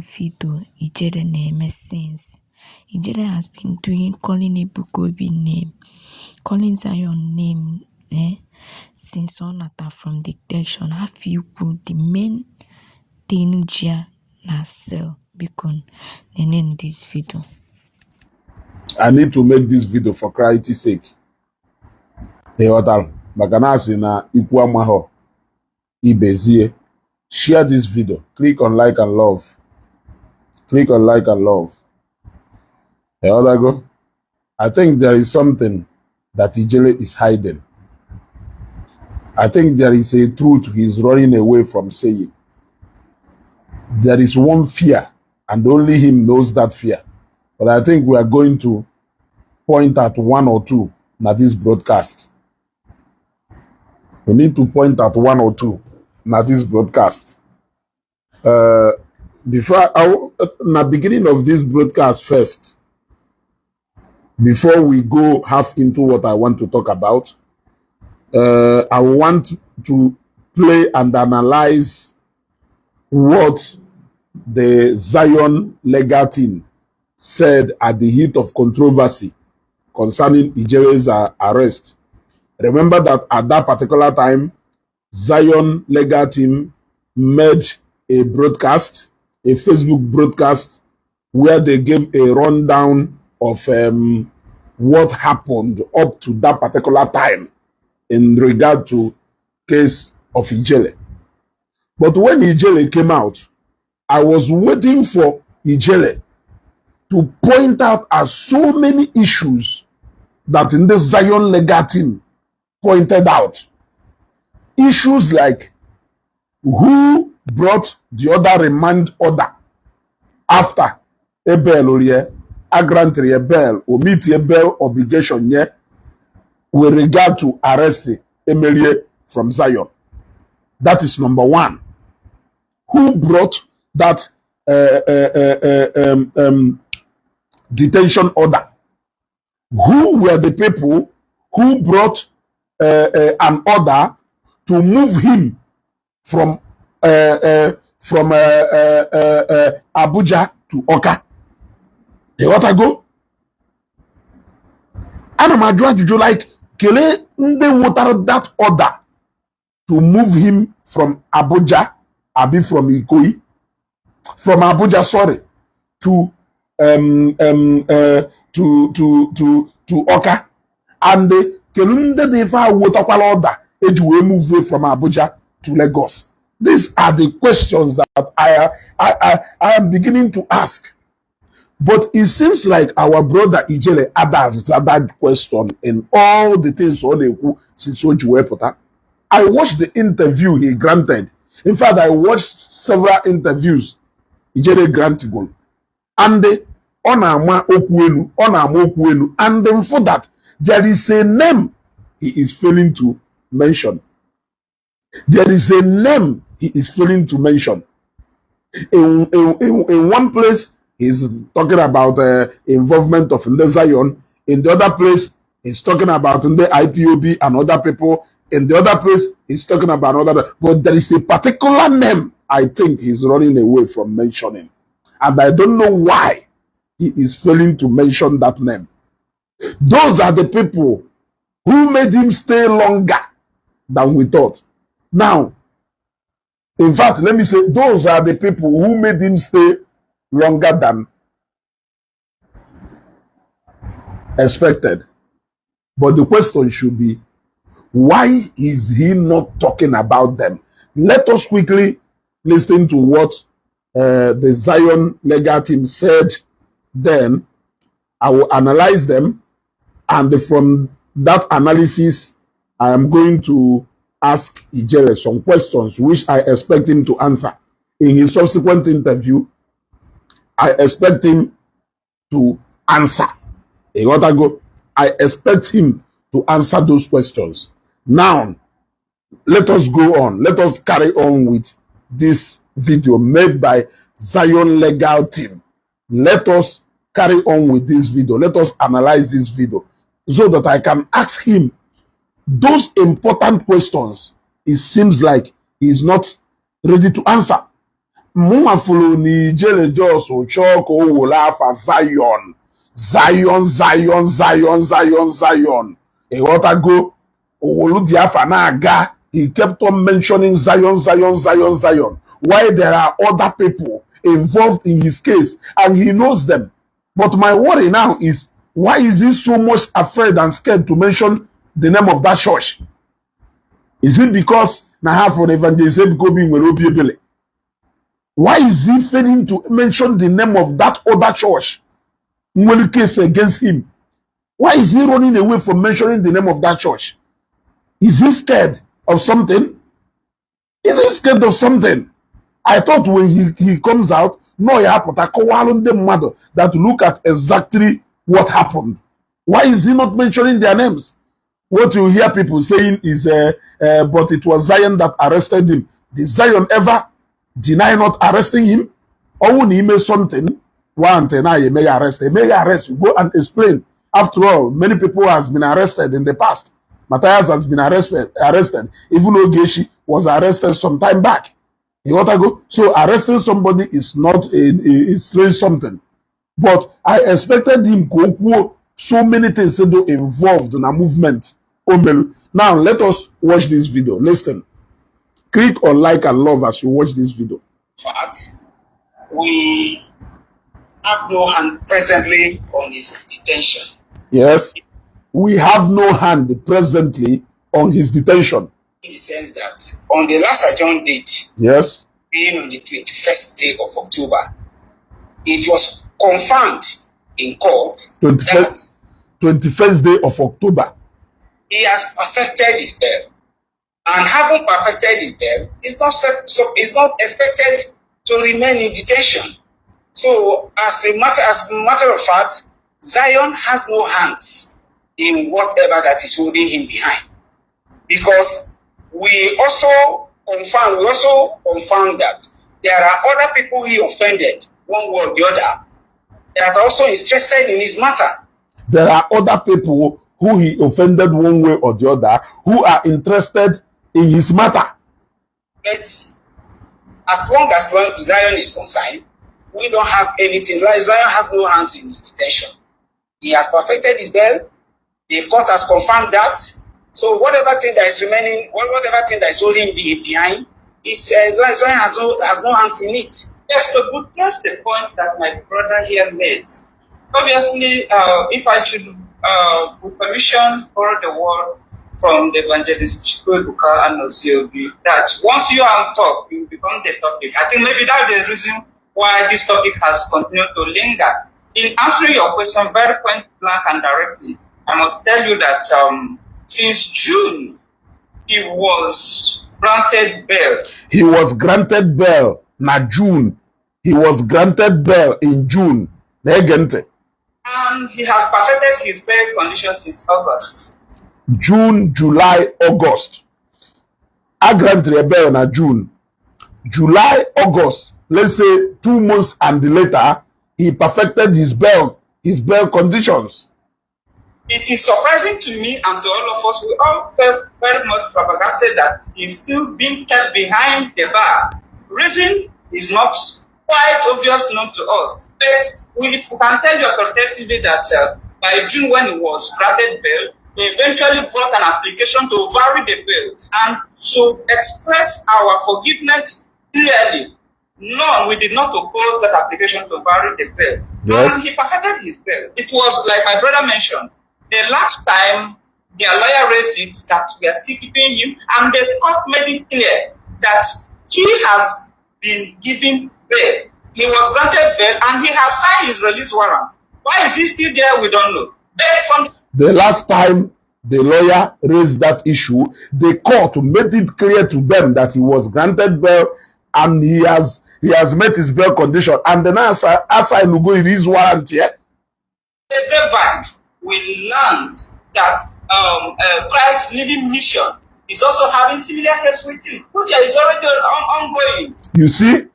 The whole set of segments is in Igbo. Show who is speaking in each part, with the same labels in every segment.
Speaker 1: video Ijelle name since. Ijelle has been calling Ebuka Obi name, calling Zion name since on attack from detection. Have you put the main thing na sell because they name this video.
Speaker 2: I need to make this video for clarity's sake. Maganasi na ikwu amaho ibezie. Share this video. Click on like and love. Click on like and love. I think there is something that Ijelle is hiding. I think there is a truth he's running away from saying. There is one fear, and only him knows that fear. But I think we are going to point at one or two na this broadcast. We need to point at one or two na this broadcast. Before na beginning of this broadcast first, before we go half into what I want to talk about, I want to play and analyze what the Zion legal team said at the heat of controversy concerning Ijelle's arrest. Remember that at that particular time, Zion legal team made a broadcast, a Facebook broadcast, where they gave a rundown of what happened up to that particular time in regard to case of Ijelle. But when Ijelle came out, I was waiting for Ijelle to point out as so many issues that in the Zion legal team pointed out. Issues like who brought the other remand order after a bail or a grant a bail or meet a bail obligation with regard to arresting Emilie from Zion. That is number one. Who brought that detention order? Who were the people who brought an order to move him from Abuja to Oka? You want to go? And I'm ajụjụ like kele ndị wotara that order to move him from Abuja, from Ikoyi, from Abuja, sorry, to Oka, and kelunde defa wotakwala order eji we move from Abuja to Lagos. These are the questions that I am beginning to ask. But it seems like our brother Ijelle answered that question in all the things since Ojuwepota. I watched the interview he granted. In fact, I watched several interviews Ijelle granted, and and then for that there is a name he is failing to mention. There is a name he is failing to mention. In one place, he's talking about involvement of the Zion. In the other place, he's talking about the IPOB and other people. In the other place, he's talking about other. But there is a particular name I think he's running away from mentioning. And I don't know why he is failing to mention that name. Those are the people who made him stay longer than we thought. Now, in fact, let me say, those are the people who made him stay longer than expected. But the question should be, why is he not talking about them? Let us quickly listen to what the Zion legal team said. Then I will analyze them, and from that analysis, I am going to ask Ijelle some questions which I expect him to answer. In his subsequent interview, I expect him to answer. I expect him to answer those questions. Now, let us go on. Let us carry on with this video made by Zion legal team. Let us carry on with this video. Let us analyze this video so that I can ask him those important questions. It seems like he is not ready to answer. mụnwa fụrụ na Ijelle Jos chọọ ka o were afa Zion Zion Zion Zion Zion Zion ịghọtago owolu dị afa na-aga. He kept on mentioning Zion Zion Zion Zion while there are other people involved in his case and he knows them. But my worry now is, why is he so much afraid and scared to mention the name of that church? Is it because na half of evangelist Ebuka Obi nwere obi ebele? Why is he failing to mention the name of that other church nwere case against him? Why is he running away from mentioning the name of that church? Is he scared of something? Is he scared of something? I thought when he comes out, no, that look at exactly what happened. Why is he not mentioning their names? What you hear people saying is, but it was Zion that arrested him. Did Zion ever deny not arresting him? Or when he made something, one he may arrest. He may arrest. You go and explain. After all, many people has been arrested in the past. Matthias has been arrested. Even though Geshi was arrested some time back. You want to go? So arresting somebody is not a strange something. But I expected him go so many things involved in a movement. Now let us watch this video. Listen. Click on like and love as you watch this video.
Speaker 3: Fact, we have no hand presently on his detention.
Speaker 2: Yes. We have no hand presently on his detention.
Speaker 3: In the sense that on the last adjourned date,
Speaker 2: yes,
Speaker 3: being on the 21st day of October, it was confirmed in court
Speaker 2: 21st day of October.
Speaker 3: He has perfected his bail. And having perfected his bail, is not expected to remain in detention. So as a matter of fact, Zion has no hands in whatever that is holding him behind. Because we also confirm that there are other people he offended, one way or the other, that are also interested in his matter.
Speaker 2: There are other people who he offended one way or the other who are interested in his matter.
Speaker 3: But as long as Zion is concerned, we don't have anything. Like Zion has no hands in his detention. He has perfected his bail. The court has confirmed that. So whatever thing that is remaining, whatever thing that is holding behind, is Zion has no hands in it.
Speaker 4: Yes, to buttress the point that my brother here made. Obviously, if I should, with permission, borrow the word from the evangelist Ebuka Obi, that once you are on top, you become the topic. I think maybe that's the reason why this topic has continued to linger. In answering your question very point blank and directly, I must tell you that since June, he was granted bail.
Speaker 2: He was granted bail in June. He was granted bail in June.
Speaker 4: And he has perfected his bail conditions since August.
Speaker 2: June, July, August. I granted bail in June. July, August. Let's say 2 months and later, he perfected his bail conditions.
Speaker 4: It is surprising to me and to all of us. We all felt very much flabbergasted that he's still being kept behind the bar. Reason is not quite obvious known to us. But if we can tell you authoritatively that by June, when he was granted bail, we eventually brought an application to vary the bail and to express our forgiveness clearly. No, we did not oppose that application to vary the bail. Yes. And he perfected his bail. It was like my brother mentioned. The last time their lawyer raised it that we are still keeping him, and the court made it clear that he has been given bail. He was granted bail and he has signed his release warrant. Why is he still there? We don't know.
Speaker 2: The last time the lawyer raised that issue, the court made it clear to them that he was granted bail and he has met his bail condition. And then as I go in his warrant here.
Speaker 4: The grapevine, we learned that Christ's Living Mission is also having similar case with him, which is already ongoing.
Speaker 2: You see,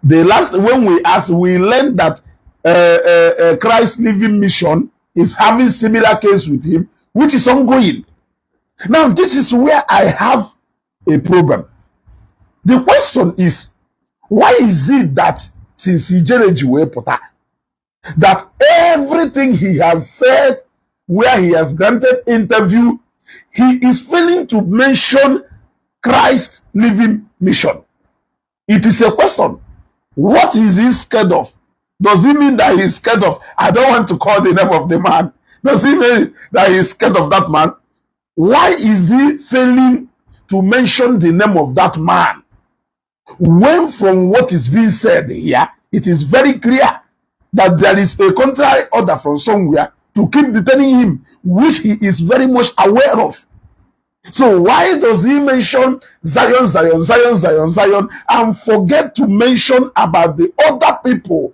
Speaker 2: when we learned that Christ's Living Mission is having similar case with him, which is ongoing. Now, this is where I have a problem. The question is, Why is it that since Ijelle were put that everything he has said, where he has granted interview, he is failing to mention Christ living mission? It is a question. What is he scared of? Does it mean that he's scared of, I don't want to call the name of the man. Does it mean that he's scared of that man? Why is he failing to mention the name of that man? When from what is being said here, it is very clear that there is a contrary order from somewhere to keep detaining him, which he is very much aware of. So why does he mention Zion, Zion, Zion, Zion, Zion, and forget to mention about the other people,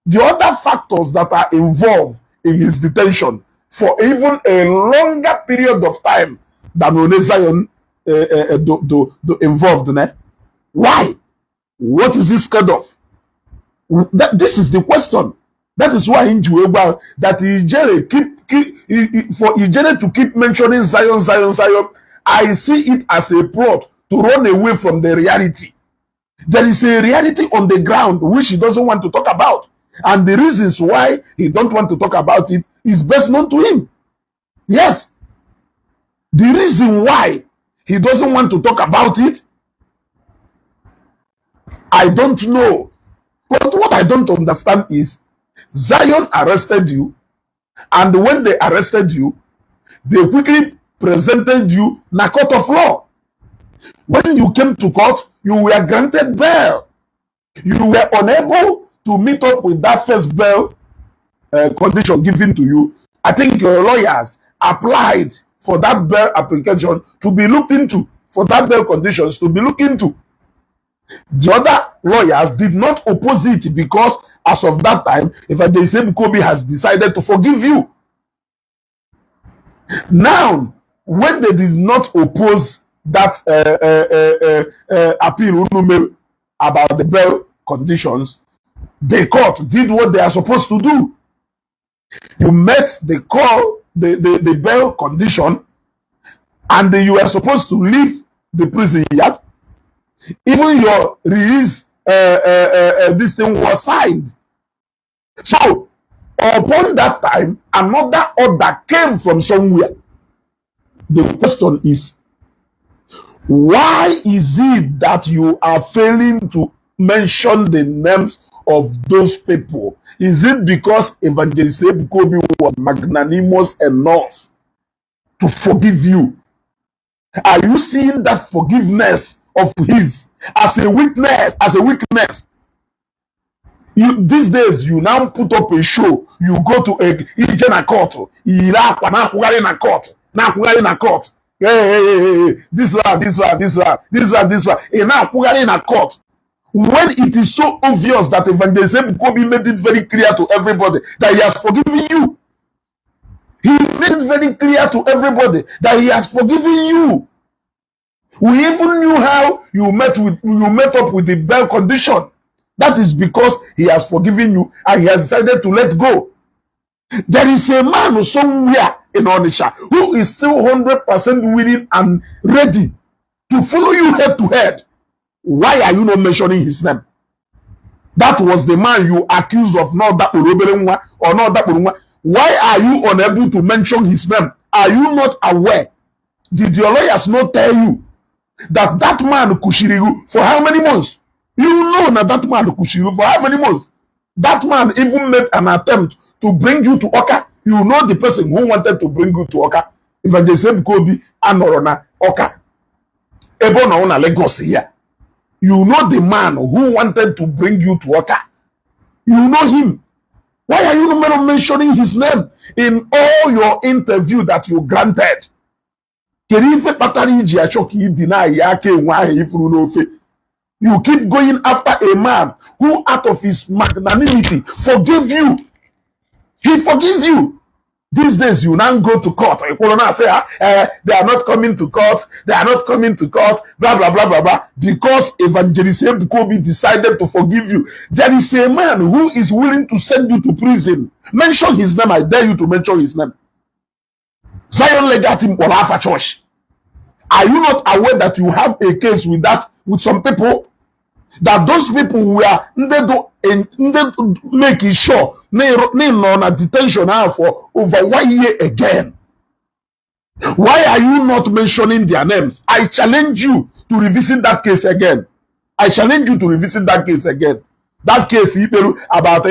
Speaker 2: the other factors that are involved in his detention for even a longer period of time than only Zion involved in it? Why? What is he scared of? This is the question. That is why in Juega that Ijelle for Ijelle to keep mentioning Zion, Zion, Zion, I see it as a plot to run away from the reality. There is a reality on the ground which he doesn't want to talk about. And the reasons why he don't want to talk about it is best known to him. Yes. The reason why he doesn't want to talk about it, I don't know. But what I don't understand is Zion arrested you, and when they arrested you, they quickly presented you in a court of law. When you came to court, you were granted bail. You were unable to meet up with that first bail condition given to you. I think your lawyers applied for that bail application to be looked into, for that bail conditions to be looked into. The other lawyers did not oppose it because as of that time, if Ebuka Obi has decided to forgive you. Now, when they did not oppose that appeal about the bail conditions, the court did what they are supposed to do. You met the bail condition, and you are supposed to leave the prison yard. Even your release, this thing was signed. So, upon that time, another order came from somewhere. The question is, why is it that you are failing to mention the names of those people? Is it because Evangelist Ebuka Obi was magnanimous enough to forgive you? Are you seeing that forgiveness of his as a weakness? These days, you now put up a show. You go to a Ijelle court. Hey, this one. In a court. When it is so obvious that Evangelist Ebuka Obi made it very clear to everybody that he has forgiven you. He made it very clear to everybody that he has forgiven you. We even knew how you met up with the bail condition. That is because he has forgiven you and he has decided to let go. There is a man somewhere in Onitsha who is still 100% willing and ready to follow you head to head. Why are you not mentioning his name? That was the man you accused of not that or not that. Why are you unable to mention his name? Are you not aware? Did your lawyers not tell you that that man Kushirigu for how many months? You know that man Kushirigu for how many months? That man even made an attempt to bring you to Oka. You know the person who wanted to bring you to Oka. If I just say Kobe and Oka. Ebona on Lagos here. You know the man who wanted to bring you to Oka. You know him. Why are you not mentioning his name in all your interview that you granted? You keep going after a man who out of his magnanimity forgive you. He forgives you. These days, you now go to court. You say, they are not coming to court. They are not coming to court. Blah, blah, blah, blah, blah. Because Evangelist Ebuka Obi decided to forgive you. There is a man who is willing to send you to prison. Mention his name. I dare you to mention his name. Zion Legatim Olafa Church. Are you not aware that you have a case with some people? that those people were making sure they on a detention now for over 1 year again. Why are you not mentioning their names? I challenge you to revisit that case again. I challenge you to revisit that case again. That case about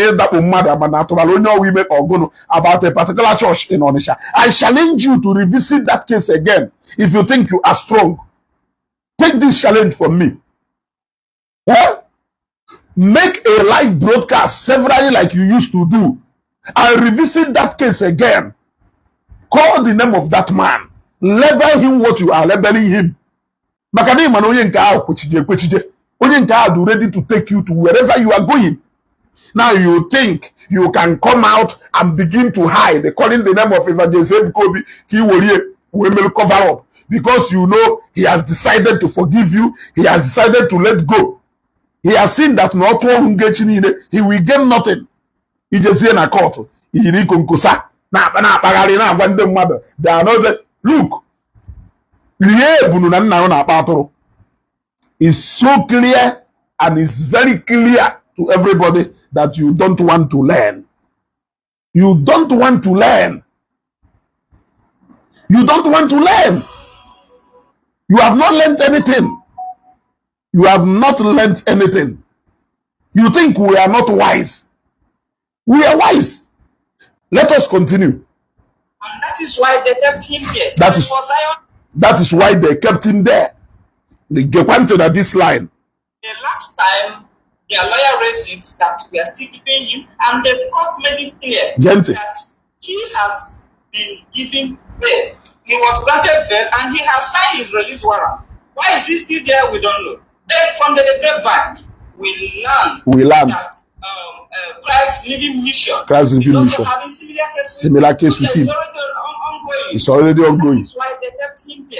Speaker 2: about a particular church in Onisha. I challenge you to revisit that case again if you think you are strong. Take this challenge from me. Yeah? Make a live broadcast severally like you used to do and revisit that case again. Call the name of that man. Label him what you are labeling him. Makani man onye nke ahụ kwechije. Onye nke ahụ ready to take you to wherever you are going. Now you think you can come out and begin to hide, calling the name of Evangelist Ebuka Obi, we will cover up. Because you know he has decided to forgive you. He has decided to let go. He has seen that not one he will gain nothing. He just say na court. They are not look. It's so clear and it's very clear to everybody that you don't want to learn. You don't want to learn. You don't want to learn. You have not learned anything. You have not learned anything. You think we are not wise. We are wise. Let us continue.
Speaker 4: And that is why they kept him there.
Speaker 2: That is why they kept him there. They went to this line.
Speaker 4: The last time their lawyer raised it that we are still keeping him, and the court made it clear that he has been given bail. He was granted bail and he has signed his release warrant. Why is he still there? We don't know. Then from the grapevine, we learned that Christ Living Mission is also having
Speaker 2: similar case with him. It's already ongoing.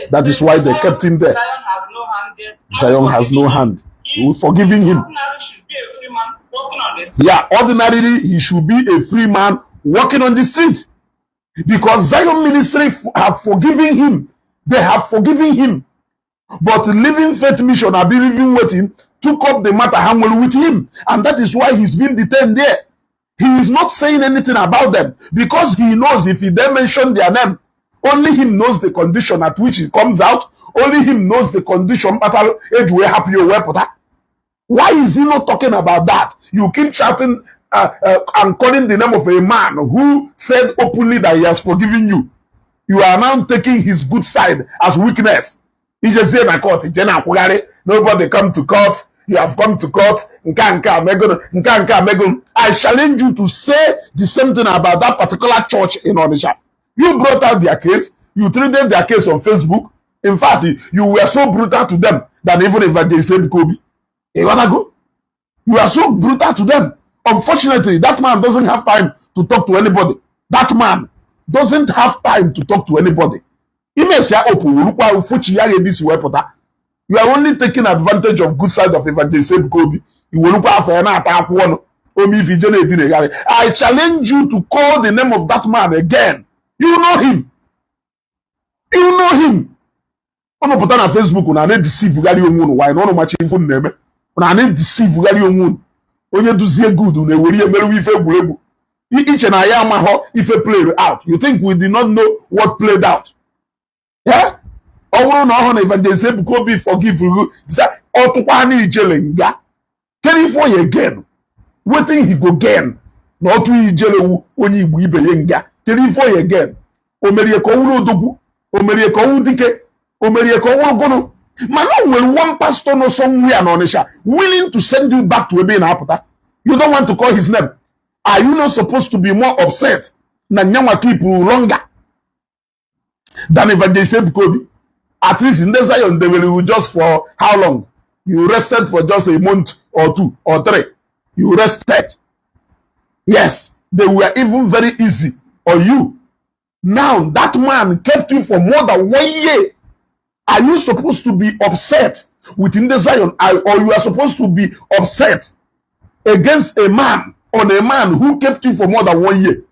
Speaker 2: That is why they kept him there.
Speaker 4: Zion has no hand there.
Speaker 2: Zion has no hand. We're forgiving him.
Speaker 4: Should be a free man walking on the
Speaker 2: street. Yeah, ordinarily he should be a free man walking on the street. Because Zion Ministry have forgiven him. They have forgiven him. But Living Faith Mission, I believe in waiting, took up the matter with him. And that is why he's been detained there. He is not saying anything about them. Because he knows if he then mention their name, only him knows the condition at which it comes out. Only him knows the condition. Why is he not talking about that? You keep shouting and calling the name of a man who said openly that he has forgiven you. You are now taking his good side as weakness. He just said, nobody come to court. You have come to court. I challenge you to say the same thing about that particular church in Onisha. You brought out their case. You treated their case on Facebook. In fact, you were so brutal to them that even if they said Kobe, you wanna go? You are so brutal to them. Unfortunately, that man doesn't have time to talk to anybody. That man doesn't have time to talk to anybody. You are only taking advantage of good side of Evangelist Kobe. I challenge you to call the name of that man again. You know him. You know him. On put on Facebook, on a deceive Gary Omun. Why not much info name? On a deceive Gary Omun. When you do see good, they will each and I am if a play out. You think we did not know what played out? Yeah? Oh no, Evangelist Ebuka Obi forgive you. Or to Ijelle nga. Can he for you again? Waiting he go again. Not to Ijelle when you be yenga. Can he for you again? Omerie ko uno dogu. Omerie ko udike. Omerie ko gono. Man, when one pastor no somewhere in Onisha willing to send you back to a being apota, you don't want to call his name. Are you not supposed to be more upset than Nyama people longer than Evangelist Ebuka Obi? At least in the Zion, they will just for how long? You rested for just a month or 2 or 3. You rested. Yes, they were even very easy on you. Now that man kept you for more than 1 year. Are you supposed to be upset within the Zion, or you are supposed to be upset against a man on a man who kept you for more than 1 year?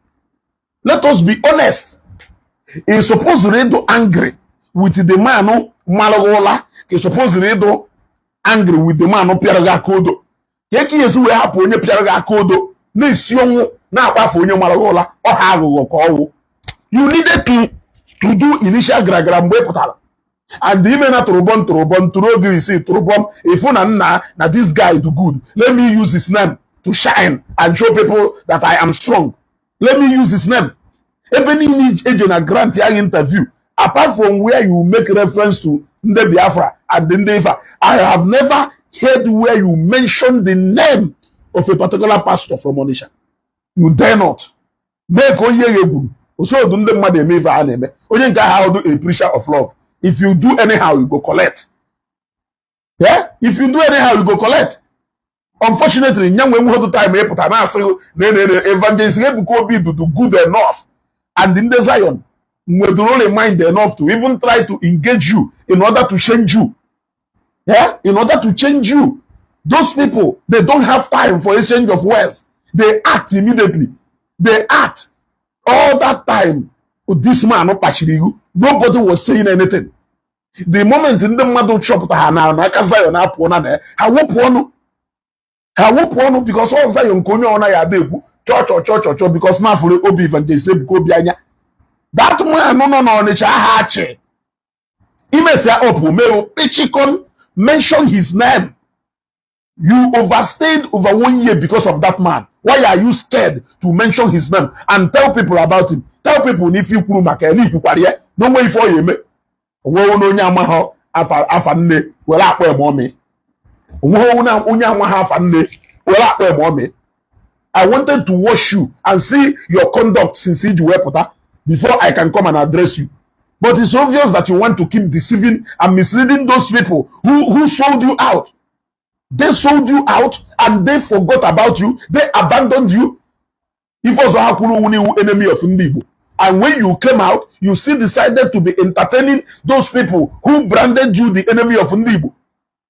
Speaker 2: Let us be honest. He's supposed to be angry with the man who malagola. He's supposed to be angry with the man who pịara gị aka odo. Ka eke yesu wee hapụ onye pịara gị aka odo na-esi ọnwụ na-akpafe onye mara gị ụla ọha aghụghọ ka ọwụ. You needed to do initial gragara mgbe ị pụtara. And ime na turubom turu oge isi turubom ifu na nna na this guy do good. Let me use his name to shine and show people that I am strong. Let me use his name. Even in each na grant ya interview, apart from where you make reference to Nde Biafra and Nde Ifa, I have never heard where you mention the name of a particular pastor from Onisha. You dare not. Make onye egwu. So do Nde mmadụ eme ife a na-eme. Onye nke how do a preacher of love. If you do anyhow, you go collect. Yeah? If you do anyhow, you go collect. Unfortunately, young when we have time, evangelist Ebuka Obi do good enough. And in the Zion, we do only mind enough to even try to engage you in order to change you. Yeah? In order to change you. Those people, they don't have time for exchange of words. They act immediately. They act. All that time, this man, nobody was saying anything. The moment in the mother shop, because all Zion Konyo on Ayadebu, church, because now for Obi evangelist Ebuka Obi. That man, no, nature hatche. He may say, mention his name. You overstayed over 1 year because of that man. Why are you scared to mention his name and tell people about him? Tell people if you kuru makeli you career. No way for you. Wo no nyama ho afa nne wela akwa emomi. Wo na unyama ha afa nne wela akwa emomi. I wanted to watch you and see your conduct since you were pota before I can come and address you. But it's obvious that you want to keep deceiving and misleading those people who sold you out. They sold you out and they forgot about you. They abandoned you. If also enemy of Ndibo. And when you came out, you still decided to be entertaining those people who branded you the enemy of Ndibo.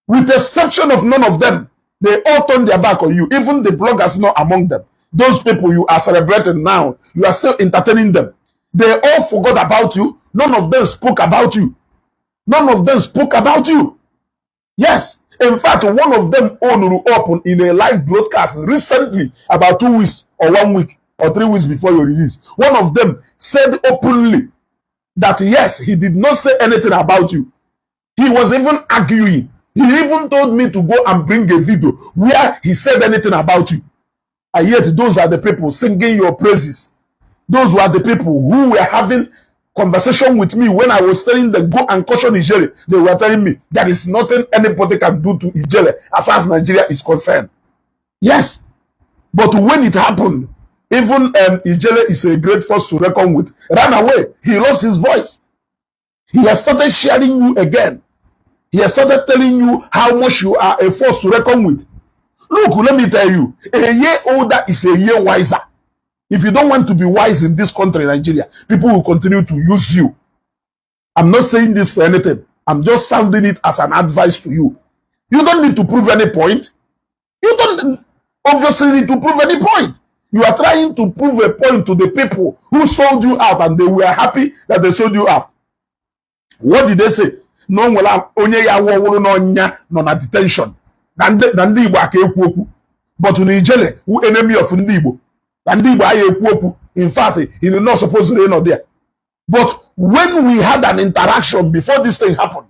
Speaker 2: With the exception of none of them, they all turned their back on you. Even the bloggers not among them. Those people you are celebrating now, you are still entertaining them. They all forgot about you. None of them spoke about you. None of them spoke about you. Yes. In fact, one of them opened in a live broadcast recently, about 2 weeks or 1 week or 3 weeks before your release. One of them said openly that yes, he did not say anything about you. He was even arguing. He even told me to go and bring a video where he said anything about you. And yet those are the people singing your praises. Those were the people who were having conversation with me when I was telling them go and caution Ijelle. They were telling me there is nothing anybody can do to Ijelle as far as Nigeria is concerned. Yes, but when it happened, even Ijelle is a great force to reckon with. Ran away. He lost his voice. He has started sharing you again. He has started telling you how much you are a force to reckon with. Look, let me tell you, a year older is a year wiser. If you don't want to be wise in this country, Nigeria, people will continue to use you. I'm not saying this for anything. I'm just sounding it as an advice to you. You don't need to prove any point. You don't obviously need to prove any point. You are trying to prove a point to the people who sold you out and they were happy that they sold you out. What did they say? No, onye ya wuru no nya no na detention. Na ndi Igbo aka ekwu okwu. But Ijelle, who enemy of ndi Igbo. In fact, he did not supposed to be there. But when we had an interaction before this thing happened,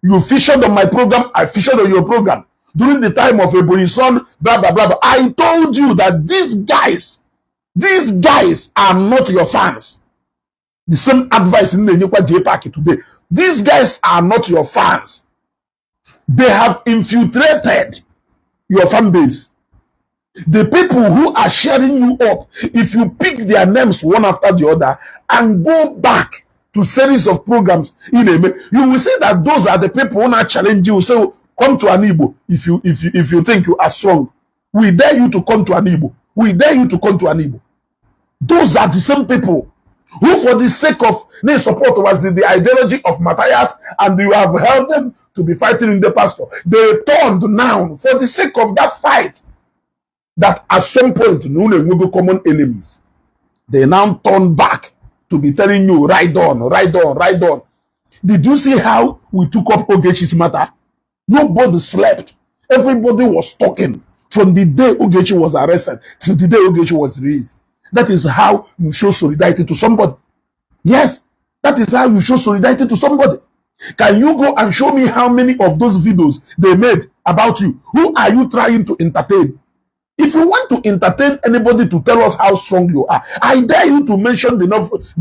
Speaker 2: you featured on my program, I featured on your program. During the time of Ebony's son, blah, blah, blah, blah. I told you that these guys are not your fans. The same advice in the Nyukwa J Park today. These guys are not your fans. They have infiltrated your fan base. The people who are sharing you up, if you pick their names one after the other and go back to series of programs, you will see that those are the people who are challenging you. So come to an Igbo if you think you are strong. We dare you to come to an Igbo. We dare you to come to an Igbo. Those are the same people who, for the sake of their support was in the ideology of Matthias, and you have helped them to be fighting in the pastor. They turned now for the sake of that fight. That at some point, we go common enemies. They now turn back to be telling you, ride on, ride on, ride on. Did you see how we took up Ogechi's matter? Nobody slept. Everybody was talking from the day Ogechi was arrested till the day Ogechi was released. That is how you show solidarity to somebody. Yes, that is how you show solidarity to somebody. Can you go and show me how many of those videos they made about you? Who are you trying to entertain? If you want to entertain anybody to tell us how strong you are, I dare you to mention the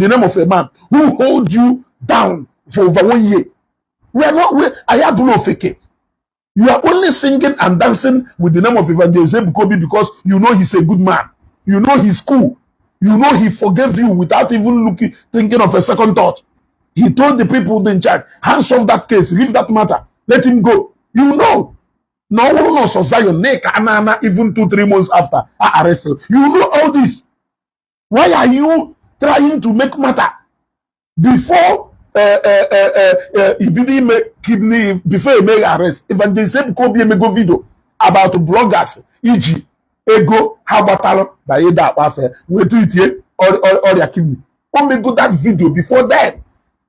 Speaker 2: name of a man who holds you down for over 1 year. I have no fake. You are only singing and dancing with the name of Evangelist Ebuka Obi because you know he's a good man. You know he's cool. You know he forgave you without even thinking of a second thought. He told the people in charge, hands off that case, leave that matter, let him go. You know. No, so Zion, even 2-3 months after I arrested. You know all this. Why are you trying to make matter? Before he didn't make kidney, before he made arrest, even they said Kobe make go video about bloggers, e.g. Ego, how battle by that affair, we treat here or their kidney. Only go that video before that.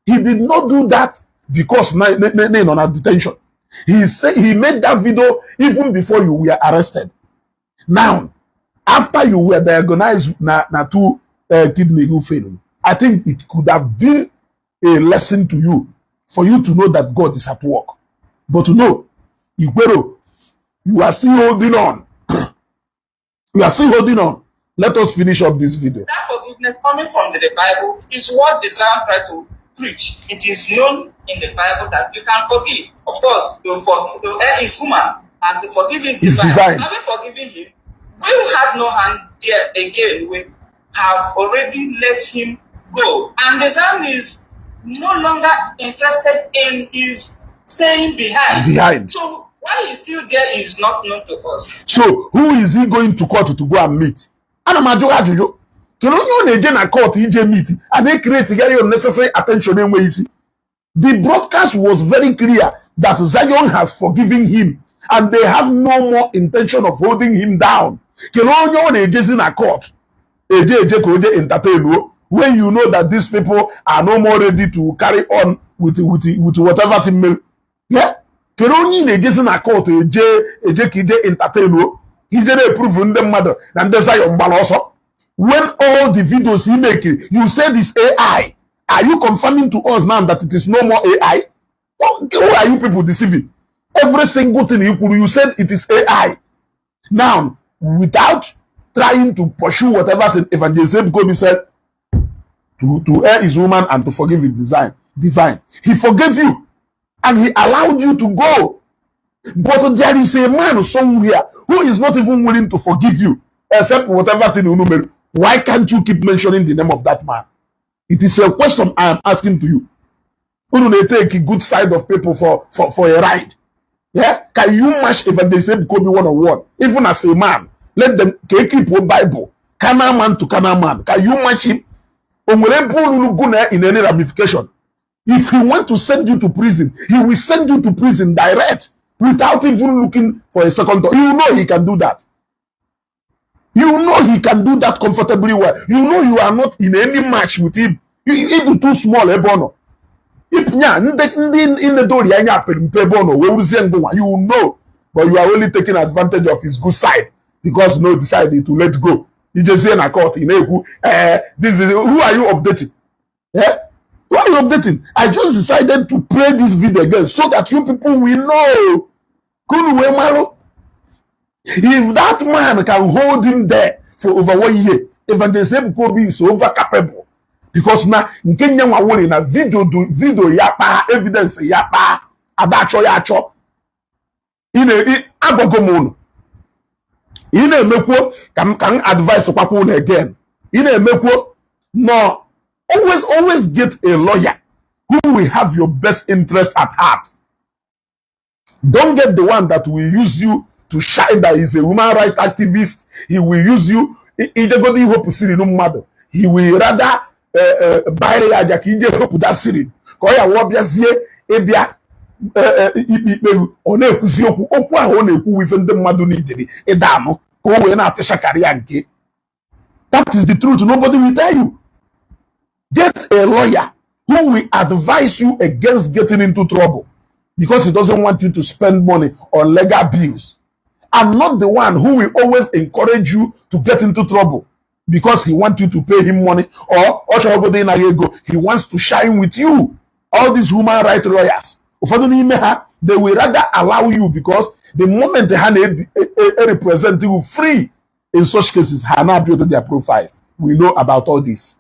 Speaker 2: He did not do that because on a detention. He said he made that video even before you were arrested. Now, after you were diagnosed na 2 kidney failing, I think it could have been a lesson to you for you to know that God is at work. But no, Igbero, you are still holding on. You are still holding on. Let us finish up this video.
Speaker 4: That forgiveness coming from the Bible is what the Psalm tried to preach. It is known in the Bible that you can forgive. Of course, to err is human, and to forgive is divine. Having forgiven him, we had no hand there again. We have already let him go. And the Psalm is no longer interested in his staying behind. So why he's still there is not known to us.
Speaker 2: So who is he going to court to go and meet? And I'm Ajojo. Can only na court EJ meet and they create together unnecessary attention in ways. The broadcast was very clear that Zion has forgiven him and they have no more intention of holding him down. Can only in a court. Entertain when you know that these people are no more ready to carry on with whatever thing. Yeah? Can only in a court entertain EJ proven them mother and the Zion also. When all the videos he make, you said it's AI. Are you confirming to us now that it is no more AI? Who are you people deceiving? Every single thing you said it is AI. Now, without trying to pursue whatever thing Evangelist Ebuka Obi said, to err his woman and to forgive his divine. He forgave you and he allowed you to go. But there is a man somewhere who is not even willing to forgive you, except whatever thing you know. Why can't you keep mentioning the name of that man? It is a question I am asking to you. Who do they take a good side of people for a ride? Yeah? Can you match Evangelist Ebuka Obi 1-on-1? Even as a man, let them keep Bible. Canal man to canal man. Can you match him? In any ramification. If he want to send you to prison, he will send you to prison direct without even looking for a second thought. You know he can do that. You know he can do that comfortably well. You know you are not in any match with him. You be too small, Ebono. If in the door, you know, but you are only taking advantage of his good side because no decided to let go. You just say in a court, this is who are you updating? Yeah? Who are you updating? I just decided to play this video again so that you people will know. If that man can hold him there for over 1 year, Evangelist Ebuka Obi is over capable. Because now, in Kenya, we na video yapa, evidence yapa, abacho yacho. Abogomono. Ine mekwo can advise Okwaku again. Ine mekwo no. Always get a lawyer who will have your best interest at heart. Don't get the one that will use you to shine that he's a human rights activist. He will use you. He will rather buy the hope that city. Koya wobia zie ebia one ekusioku okwu ahụ na-ekwu ife ndị mmadụ n'idiri ịdamụ ka o wee na-atụsha karịa nke. That is the truth. Nobody will tell you. Get a lawyer who will advise you against getting into trouble. because he doesn't want you to spend money on legal bills. I'm not the one who will always encourage you to get into trouble because he wants you to pay him money, or he wants to shine with you. All these human rights lawyers, they will rather allow you because the moment they represent you free in such cases, have not built their profiles. We know about all this.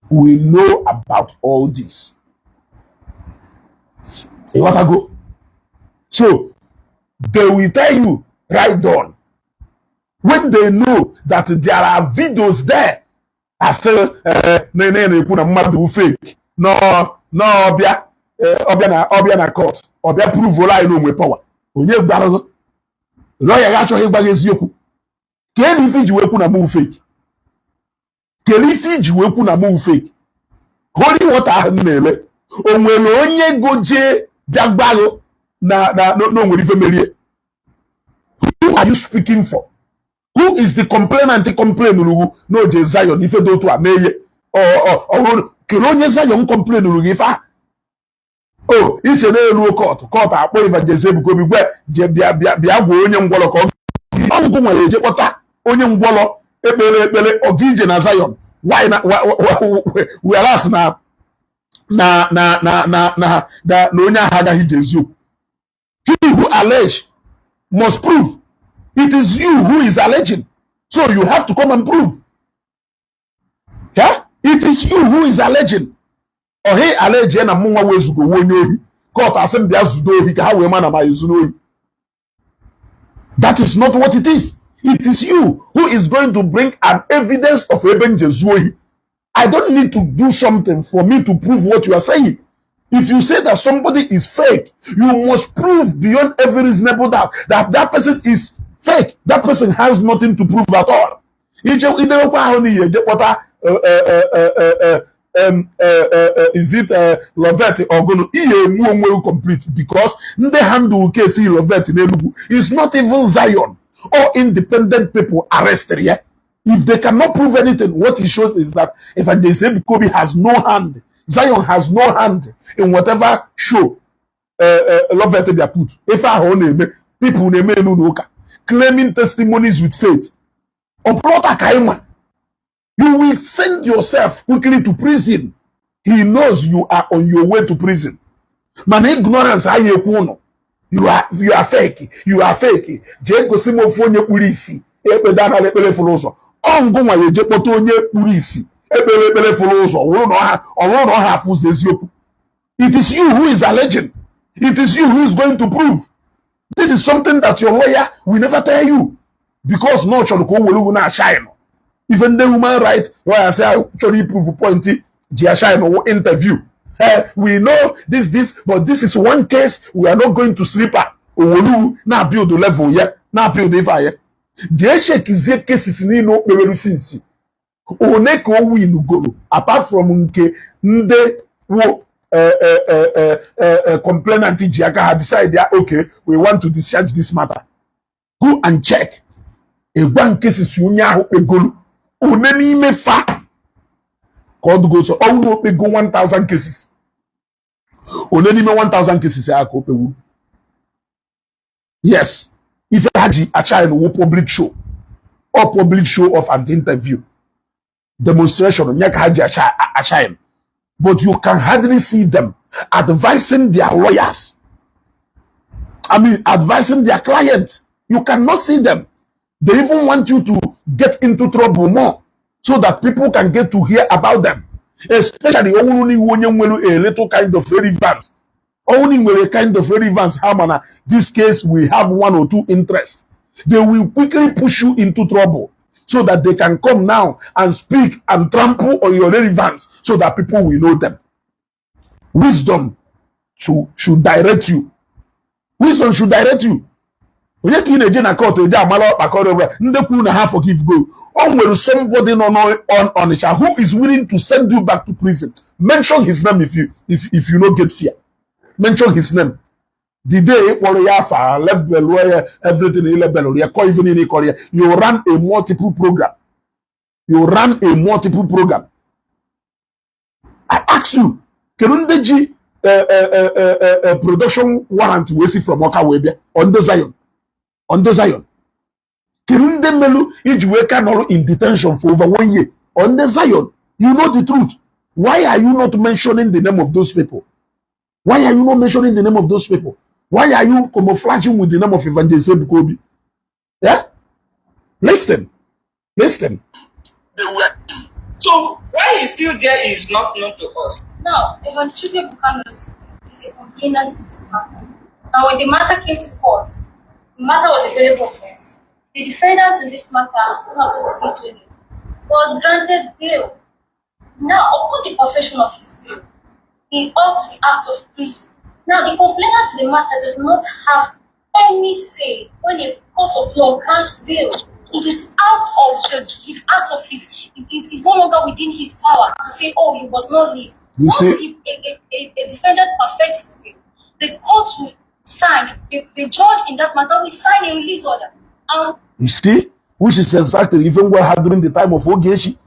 Speaker 2: We know about all this. You want to go? So they will tell you right down when they know that there are videos there. I say, fake. No, obia na court. Obia prove ola ino mwe power. Onye gbaro. Lawyer ga cho hegba eziokwu. Ke ni fi jiwe ku na move fake. Ke ni fi jiwe ku na move fake. Holy water na-ele. O nwere onye goje bia gbaro na no nwere ife merie. Who are you speaking for? Who is the complainant complain no je Zion ife do to ameye? Or kele onye Zion complain ife. Oh, iche na elu court akpọ Evangelist Ebuka Obi gwe je bia gwa onye ngwọrọ ka ọgụ nwa eje kpọta onye ngwọrọ ekpere ogije na Zion. Why na whereas na onye ahụ agaghị je eziokwu. He who allege must prove. It is you who is alleging, so you have to come and prove. Yeah, it is you who is alleging. Or he allege na munwa wezugo wonye ohi. Court asem bia zudo ohi ka ha we mana ma yuzuno ohi. That is not what it is. It is you who is going to bring an evidence of ebe njezu ohi. I don't need to do something for me to prove what you are saying. If you say that somebody is fake, you must prove beyond every reasonable doubt that that person is fake. That person has nothing to prove at all. Is it Lovett or Gono? Complete because the handle case Lovett in Enugu is not even Zion or independent people arrested here. If they cannot prove anything, what it shows is that if they say Kobe has no hand, Zion has no hand in whatever show Lovett they put. If I own people name claiming testimonies with faith, you will send yourself quickly to prison. He knows you are on your way to prison. Man, ignorance, you are fake. You are fake. Jego simo fonye polisi. Epe dana lepele foloso. Ongonwa ye jepoto onye polisi. Lepele foloso. Olono ha fuse ezioku. It is you who is alleging. It is you who is going to prove. This is something that your lawyer will never tell you. Because no chonko wolu na shine. Even the human right, why I say I actually prove point shine interview. We know this, but this is one case we are not going to sleep at. Owolu na build the level here, na build the fire. Shake is a cases ni no very since. Oneko win go apart from nke nde wo complainant Jiaka had decided okay, we want to discharge this matter. Go and check. A one cases unya egolu. Oneni me fa. God goes so all no go 1,000 cases. Oneni me 1,000 cases ya ko pewu. Yes. If haji a child will public show or public show of an interview, demonstration, nyak haji a child. But you can hardly see them advising their lawyers. I mean, advising their client. You cannot see them. They even want you to get into trouble more so that people can get to hear about them. Especially only when a little kind of relevance. Only when a kind of relevance, this case we have one or two interests. They will quickly push you into trouble so that they can come now and speak and trample on your relevance so that people will know them. Wisdom should direct you. Wisdom should direct you. When you na na court forgive go. Or somebody on who is willing to send you back to prison. Mention his name if you don't get fear. Mention his name. The day left lawyer everything even in Korea. You run a multiple program. You run a multiple program. I ask you, Kerundeji production warrant we see from Oka Webia on the Zion. Kirunde Melu Ijweka in detention for over 1 year on the Zion. You know the truth. Why are you not mentioning the name of those people? Why are you not mentioning the name of those people? Why are you camouflaging with the name of Evangelist Ebuka Obi? Yeah? Listen.
Speaker 4: They were. So why he's still there is not known to us.
Speaker 5: Now, Evangelist Ebuka is a complainant in this matter. Now, when the matter came to court, the matter was a variable offense. The defendant in this matter, who happens to be Ijelle, was granted bail. Now, upon the confession of his bail, he ought to be out of prison. Now, the complainant in the matter does not have any say when a court of law grants bail. It is out of his. It is no longer within his power to say, "Oh, you must not leave." Once a defendant perfects his bail, the court will sign. The judge in that matter will sign a release order.
Speaker 2: You see, which is exactly even what happened during the time of Ogechi.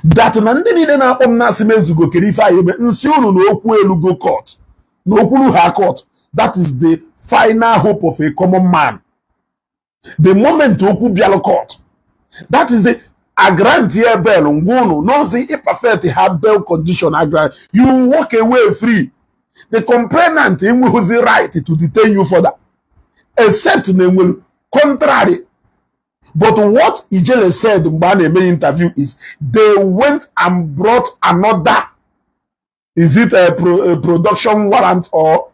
Speaker 2: That Nandini na Simezugo Kerifa Nsiunu no Okwu Elugo court. No Okwu High Court. That is the final hope of a common man. The moment Okwu Bialo court. That is the agrant here bail Ngono. No say if perfect have bail condition agrant. You walk away free. The complainant has the right to detain you further. Except the contrary. But what Ijelle said in the main interview is they went and brought another. Is it a production warrant or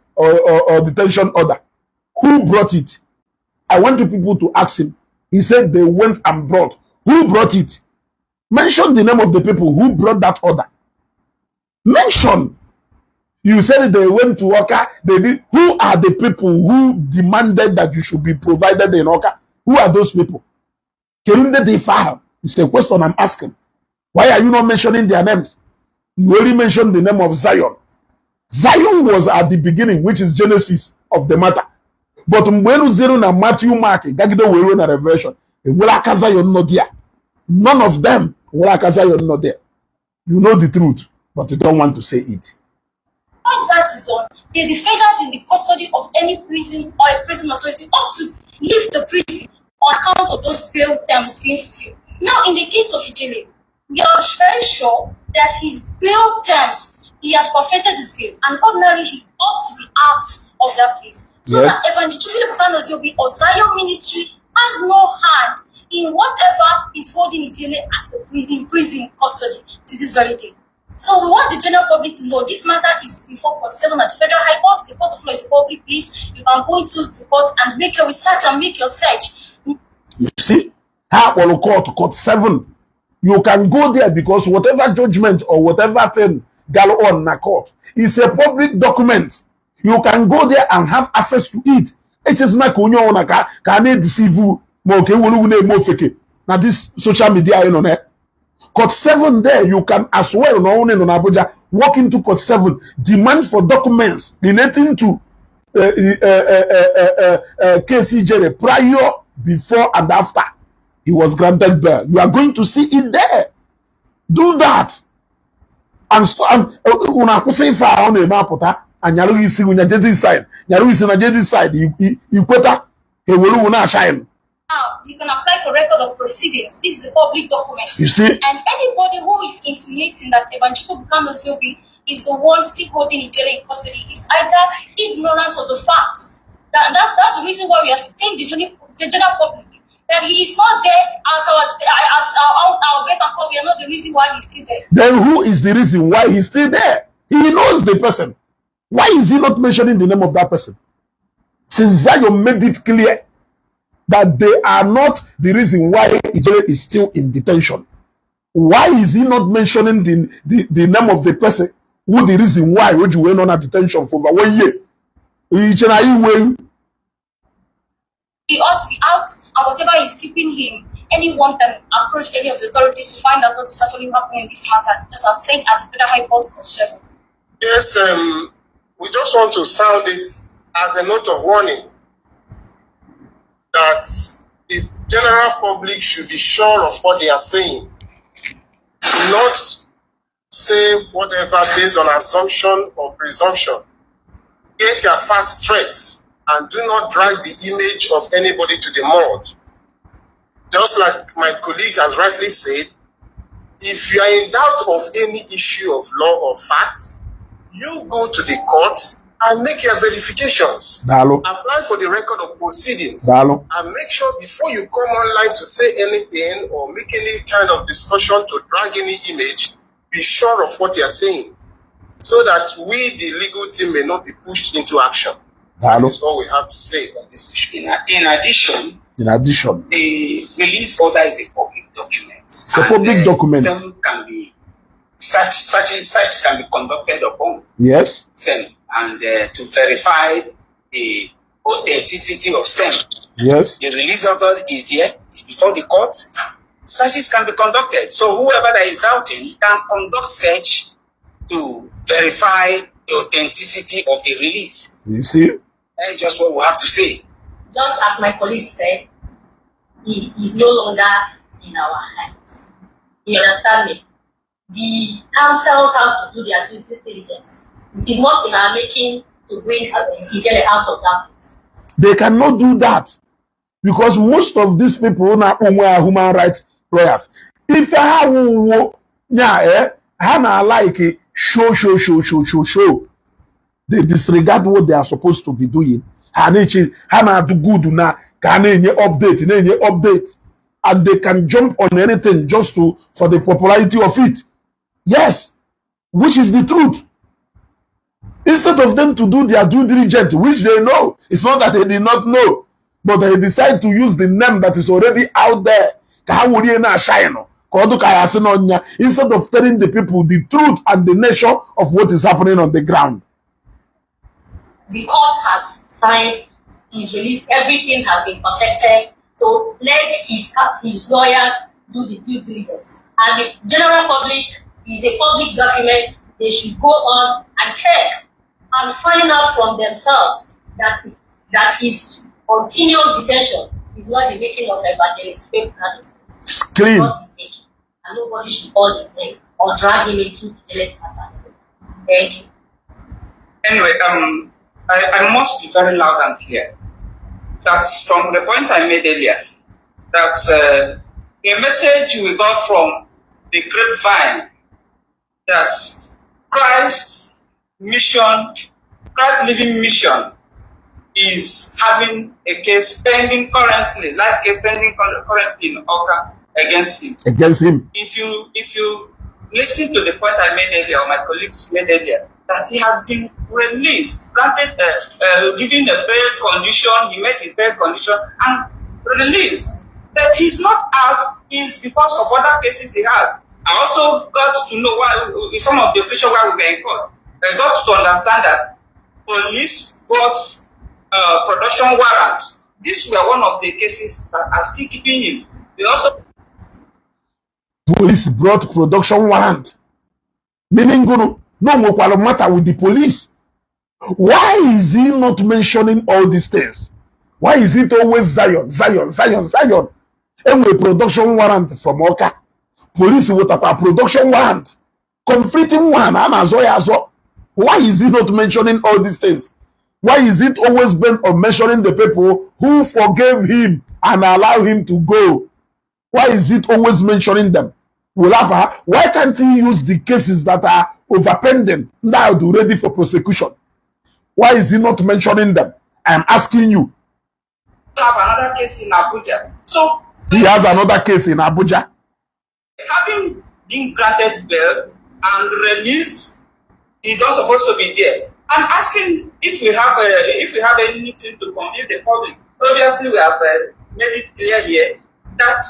Speaker 2: detention order? Who brought it? I went to people to ask him. He said they went and brought. Who brought it? Mention the name of the people who brought that order. Mention. You said they went to Oka. They did. Who are the people who demanded that you should be provided in Oka? Who are those people? It's a question I'm asking. Why are you not mentioning their names? You only mentioned the name of Zion. Zion was at the beginning, which is Genesis of the matter. But when Zero and Matthew Mark, Gagido will run a revelation. Zion not there. None of them Zion not there. You know the truth, but you don't want to say it.
Speaker 5: Once that is done, the defendant in the custody of any prison or a prison authority ought to leave the prison on account of those bail terms being fulfilled. Now, in the case of Ijelle, we are very sure that his bail terms, he has perfected his bail, and ordinarily he ought to be out of that place. So that Evangelist Ebuka or Zion Ministry has no hand in whatever is holding Ijelle in prison custody to this very day. So we want the general public to know this matter is before Court 7 at the Federal High Court. The Court of Law is a public place. You can go into the court and make your research and make your search.
Speaker 2: You see, court 7. You can go there because whatever judgment or whatever thing go on in court is a public document. You can go there and have access to it. It is not can deceive you. Now this social media, you know, Court 7 there, you can as well, no only in Abuja, walk into Court 7, demand for documents relating to case Ijelle prior, before, and after he was granted bail. You are going to see it there. Do that. And
Speaker 5: now, you can apply for record of proceedings. This is a public document.
Speaker 2: You see?
Speaker 5: And anybody who is insinuating that Evangelist Ebuka is the one still holding Ijelle in custody is either ignorant of the facts. That's the reason why we are saying the general public that he is not there at our better call. We are not the reason why he's still there.
Speaker 2: Then who is the reason why he's still there? He knows the person. Why is he not mentioning the name of that person? Since Zion made it clear that they are not the reason why Ijelle is still in detention. Why is he not mentioning the name of the person who the reason why you went on at detention for over 1 year?
Speaker 5: He ought to be out, and whatever is keeping him, anyone can approach any of the authorities to find out what is actually happening in this matter. As I've said at the Federal High Court Court 7.
Speaker 6: Yes, we just want to sound it as a note of warning that the general public should be sure of what they are saying, not say whatever based on assumption or presumption. Get your facts straight and do not drag the image of anybody to the mud. Just like my colleague has rightly said, if you are in doubt of any issue of law or fact, you go to the court and make your verifications. Apply for the record of proceedings. And make sure before you come online to say anything or make any kind of discussion to drag any image, be sure of what you are saying, so that we, the legal team, may not be pushed into action. That is all we have to say on this issue.
Speaker 3: In addition, the release order is a public document.
Speaker 2: It's a public document.
Speaker 3: Some can be search can be conducted upon.
Speaker 2: Yes.
Speaker 3: SEM, and to verify the authenticity of SEM.
Speaker 2: Yes.
Speaker 3: The release order is there. It's before the court. Searches can be conducted. So whoever that is doubting can conduct search to verify the authenticity of the release.
Speaker 2: You see?
Speaker 3: That's just what we have to say.
Speaker 5: Just as my colleague said, he is no longer in our hands. You understand me? The councils have to do their due diligence. It is not in our making to bring Ijelle out of darkness.
Speaker 2: They cannot do that because most of these people now are human rights lawyers. If I like show. They disregard what they are supposed to be doing. Do good now. Update, and they can jump on anything just for the popularity of it. Yes, which is the truth. Instead of them to do their due diligence, which they know, it's not that they did not know, but they decide to use the name that is already out there. Instead of telling the people the truth and the nature of what is happening on the ground.
Speaker 5: The court has signed his release, everything has been perfected. So let his lawyers do the due diligence. And the general public is a public document. They should go on and check and find out from themselves that his continuous detention is not the making of evangelist.
Speaker 2: It's clean.
Speaker 5: And nobody should call his name or drag him into the jealous matter. Thank you.
Speaker 4: Anyway, I must be very loud and clear. That's from the point I made earlier. That a message we got from the grapevine that Christ's living mission is having a case pending currently, live case pending currently in Oka against him. If you listen to the point I made earlier, or my colleagues made earlier, that he has been released, granted, given a bail condition, he met his bail condition and released. But he's not out is because of other cases he has. I also got to know why, in some of the occasions where we were in court, I got to understand that police got production warrants. These were one of the cases that are still keeping him. They also
Speaker 2: police brought production warrant. Meaning, no matter with the police. Why is he not mentioning all these things? Why is it always Zion? And with production warrant from Oka. Police with a production warrant. Conflicting one. Why is he not mentioning all these things? Why is it always bent on mentioning the people who forgave him and allow him to go? Why is it always mentioning them? Why can't he use the cases that are overpending, now ready for prosecution? Why is he not mentioning them? I am asking you.
Speaker 4: Have another case in Abuja. So
Speaker 2: he has another case in Abuja.
Speaker 4: Having been granted bail and released, he's not supposed to be there. I'm asking if we have anything to convince the public. Obviously, we have made it clear here that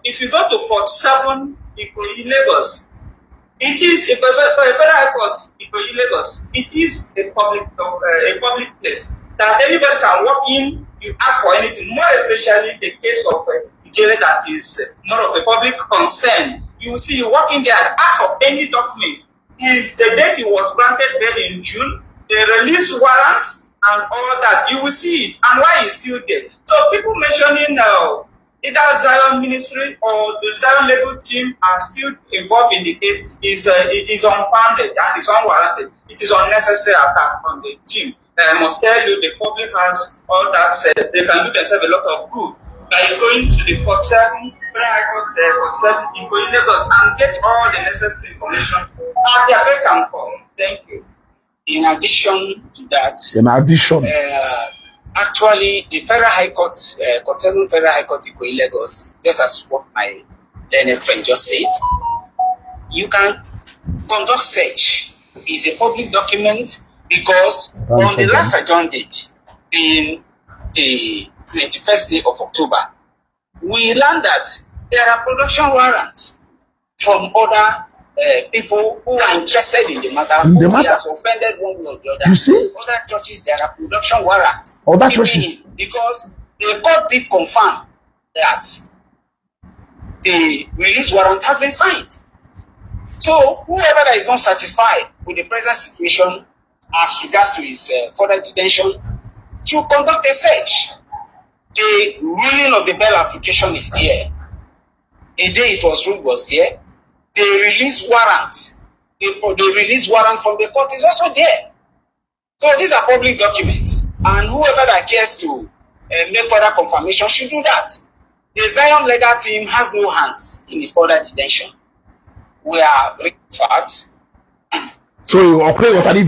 Speaker 4: if you go to Port 7 Ikoyi, Lagos, it is a federal high court Ikoyi, Lagos. It is a public place that anybody can walk in. You ask for anything, more especially the case of Ijelle that is not of a public concern. You will see you walk in there and ask of any document. Is the date he was granted bail in June, the release warrants and all that. You will see it, and why he's still there. So people mentioning either Zion Ministry or the Zion legal team are still involved in the case is unfounded and is unwarranted. It is unnecessary attack on the team. And I must tell you, the public has all that said. They can do themselves a lot of good by going to the Court 7, Court 7 in Lagos and get all the necessary information at their beck and call. Thank you.
Speaker 3: In addition to that, actually, the Federal High Court, Court 7 Federal High Court in Lagos, just as what my learned friend just said, you can conduct search. It's a public document because on the last adjourned date, being the 21st day of October, we learned that there are production warrants from other people who are interested in the matter, who has offended one way or the other.
Speaker 2: You see?
Speaker 3: Other churches, there are production warrants.
Speaker 2: Other churches.
Speaker 3: Because the court did confirm that the release warrant has been signed. So whoever that is not satisfied with the present situation as regards to his further detention, to conduct a search. The ruling of the bail application is there. The day it was ruled was there. The release warrant, the release warrant from the court is also there. So these are public documents, and whoever that cares to make further confirmation should do that. The Zion legal team has no hands in his further detention. We are fact.
Speaker 2: So okay, what are they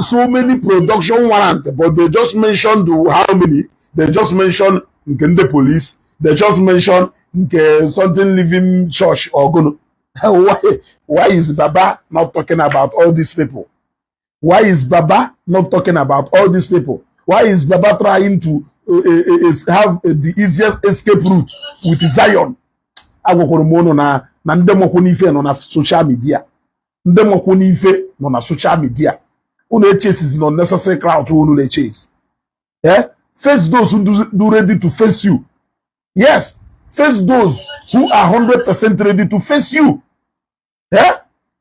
Speaker 2: so many production warrants, but they just mentioned how many? They just mentioned the police. They just mentioned something living church or gono. Why is Baba not talking about all these people? Why is Baba not talking about all these people? Why is Baba trying to have the easiest escape route with Zion? Na ndemo ife no na social media. Ndemo ife no na social media. Unu chase is not necessary crowd to unu chase. Face those who do ready to face you. Yes, face those who are 100% ready to face you.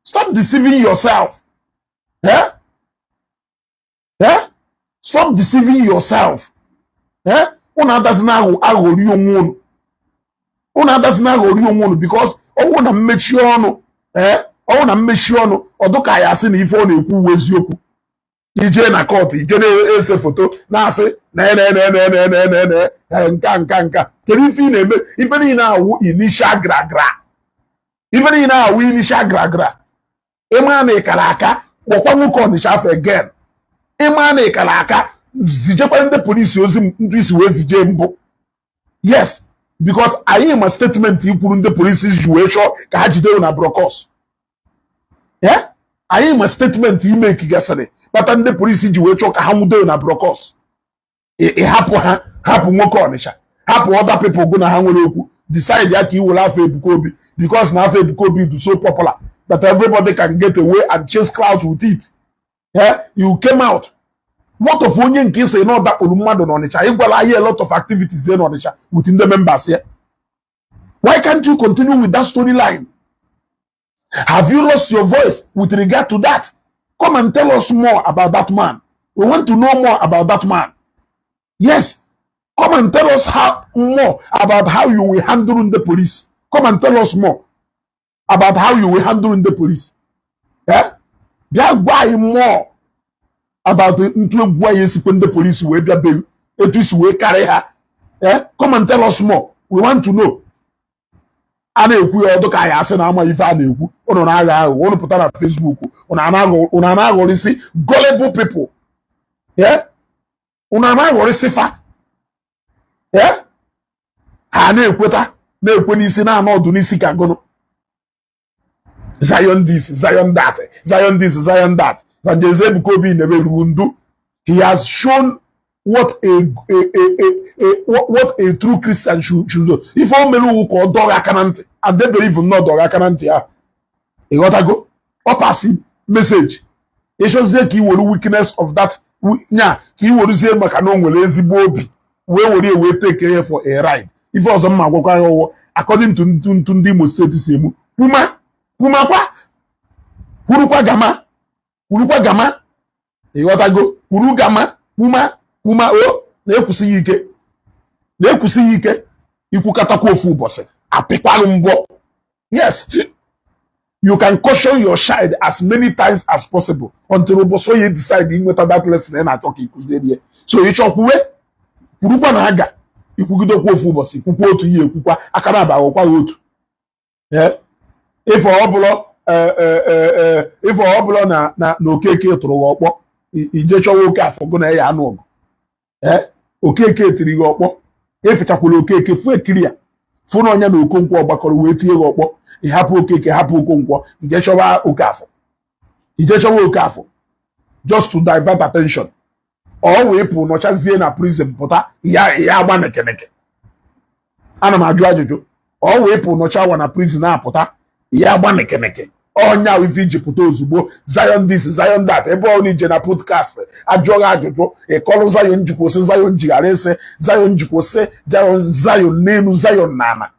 Speaker 2: Stop deceiving yourself. Stop deceiving yourself. Una doesn't know how you una doesn't know because I want to make sure no. I want to make sure no. Odoka ya si na ife ọ na-ekwu eziokwu. Ije na court, ije na ese foto na asị nka. Kedu ife na-eme? Ife ni na awu initial gragra. Ife ni na awu initial gragra. Ema na ikara aka, kwọkwa nwoke Ọnịcha afọ again. Ema na ikara aka, zijekwa ndị polisi ozi ndị isi wee zije mbụ. Yes, because I am a statement ikwuru ndị polisi ji wee chọọ ka ha jide na brokos. I am a statement ime kigasịrị kpata ndị polisi ji wee chọọ ka ha nwude na brokos. Hapụ nwoke Ọnịcha, hapụ other people go na ha nwere okwu, decide ya ka iwere afọ Ebuka Obi because na afọ Ebuka Obi is so popular that everybody can get away and chase clout with it. You came out. What of onye nke say no dakpolu mmadụ n'Ọnịcha? Ịgwala anyị a lot of activities in Ọnịcha within the members here. Why can't you continue with that storyline? Have you lost your voice with regard to that? Come and tell us more about that man. We want to know more about that man. Yes. Come and tell us more about how you will handle the police. Come and tell us more about how you will handle the police. Buy more about the police where it is we carry her. Come and tell us more. We want to know. Ana ekwu odoka ya asị na ama ife a na-ekwu unu na-agha ahụ unu pụta na Facebook unu na-aghọrịsị gullible people. Unu na-aghọrịsị fa. Ha na-ekwe n'isi na anọdụ n'isi ka gono. Zion this, Zion that, Zion this, Zion that. And Ebuka Obi never ndu. He has shown what a true Christian should do. If all men who call dog akanante and they don't even know dog akanante, he got to go up as message. It shows that he will weakness of that. He will say Makanon will ezigbo obi. Where would he take care for a ride? If also according to Ndimo State Semu. Kuma kwa? Kurukwa gama? He got to go. Kuru gama? Kuma na ekusi ike na-ekwusi ike ikwukatakwa ofu ụbọchị apịkwalụ mbọ. Yes, you can caution your child as many times as possible until ụbọchị onye decide inweta that lesson ị na-achọ ka ịkụzirie. So ịchọkwuwe kwurukwa na aga ikwugidekwa ofu ụbọchị kwukwa otu ihe ekwukwa aka na-aba aghọkwa otu. Ife ọbụla na Okeke tụrụ gị ọkpọ ije chọwa Okafọ gụ na ya anụ ọgụ. Okeke tiri gị ọkpọ efechakwala Okeke fụ ekiri ya fụ na ọnya na Okonkwo ọgbakọrọ wee tinye gị ọkpọ ịhapụ Okeke hapụ Okonkwo ije chọwa Okafọ just to divert attention. Ọ wee pụ nọchazie na prison pụta ya agba nekeneke. Ana m ajụ ajụjụ. Ọ wee pụ nọcha na prison apụta ya agba nekeneke. Ọnya ife iji pụta ozugbo Zion this Zion that ebe ọ ije na podcast ajụghị ajụjụ ịkọrọ Zion njikwụsị Zion jighara ese Zion njikwụsị Zion n'elu Zion n'ala.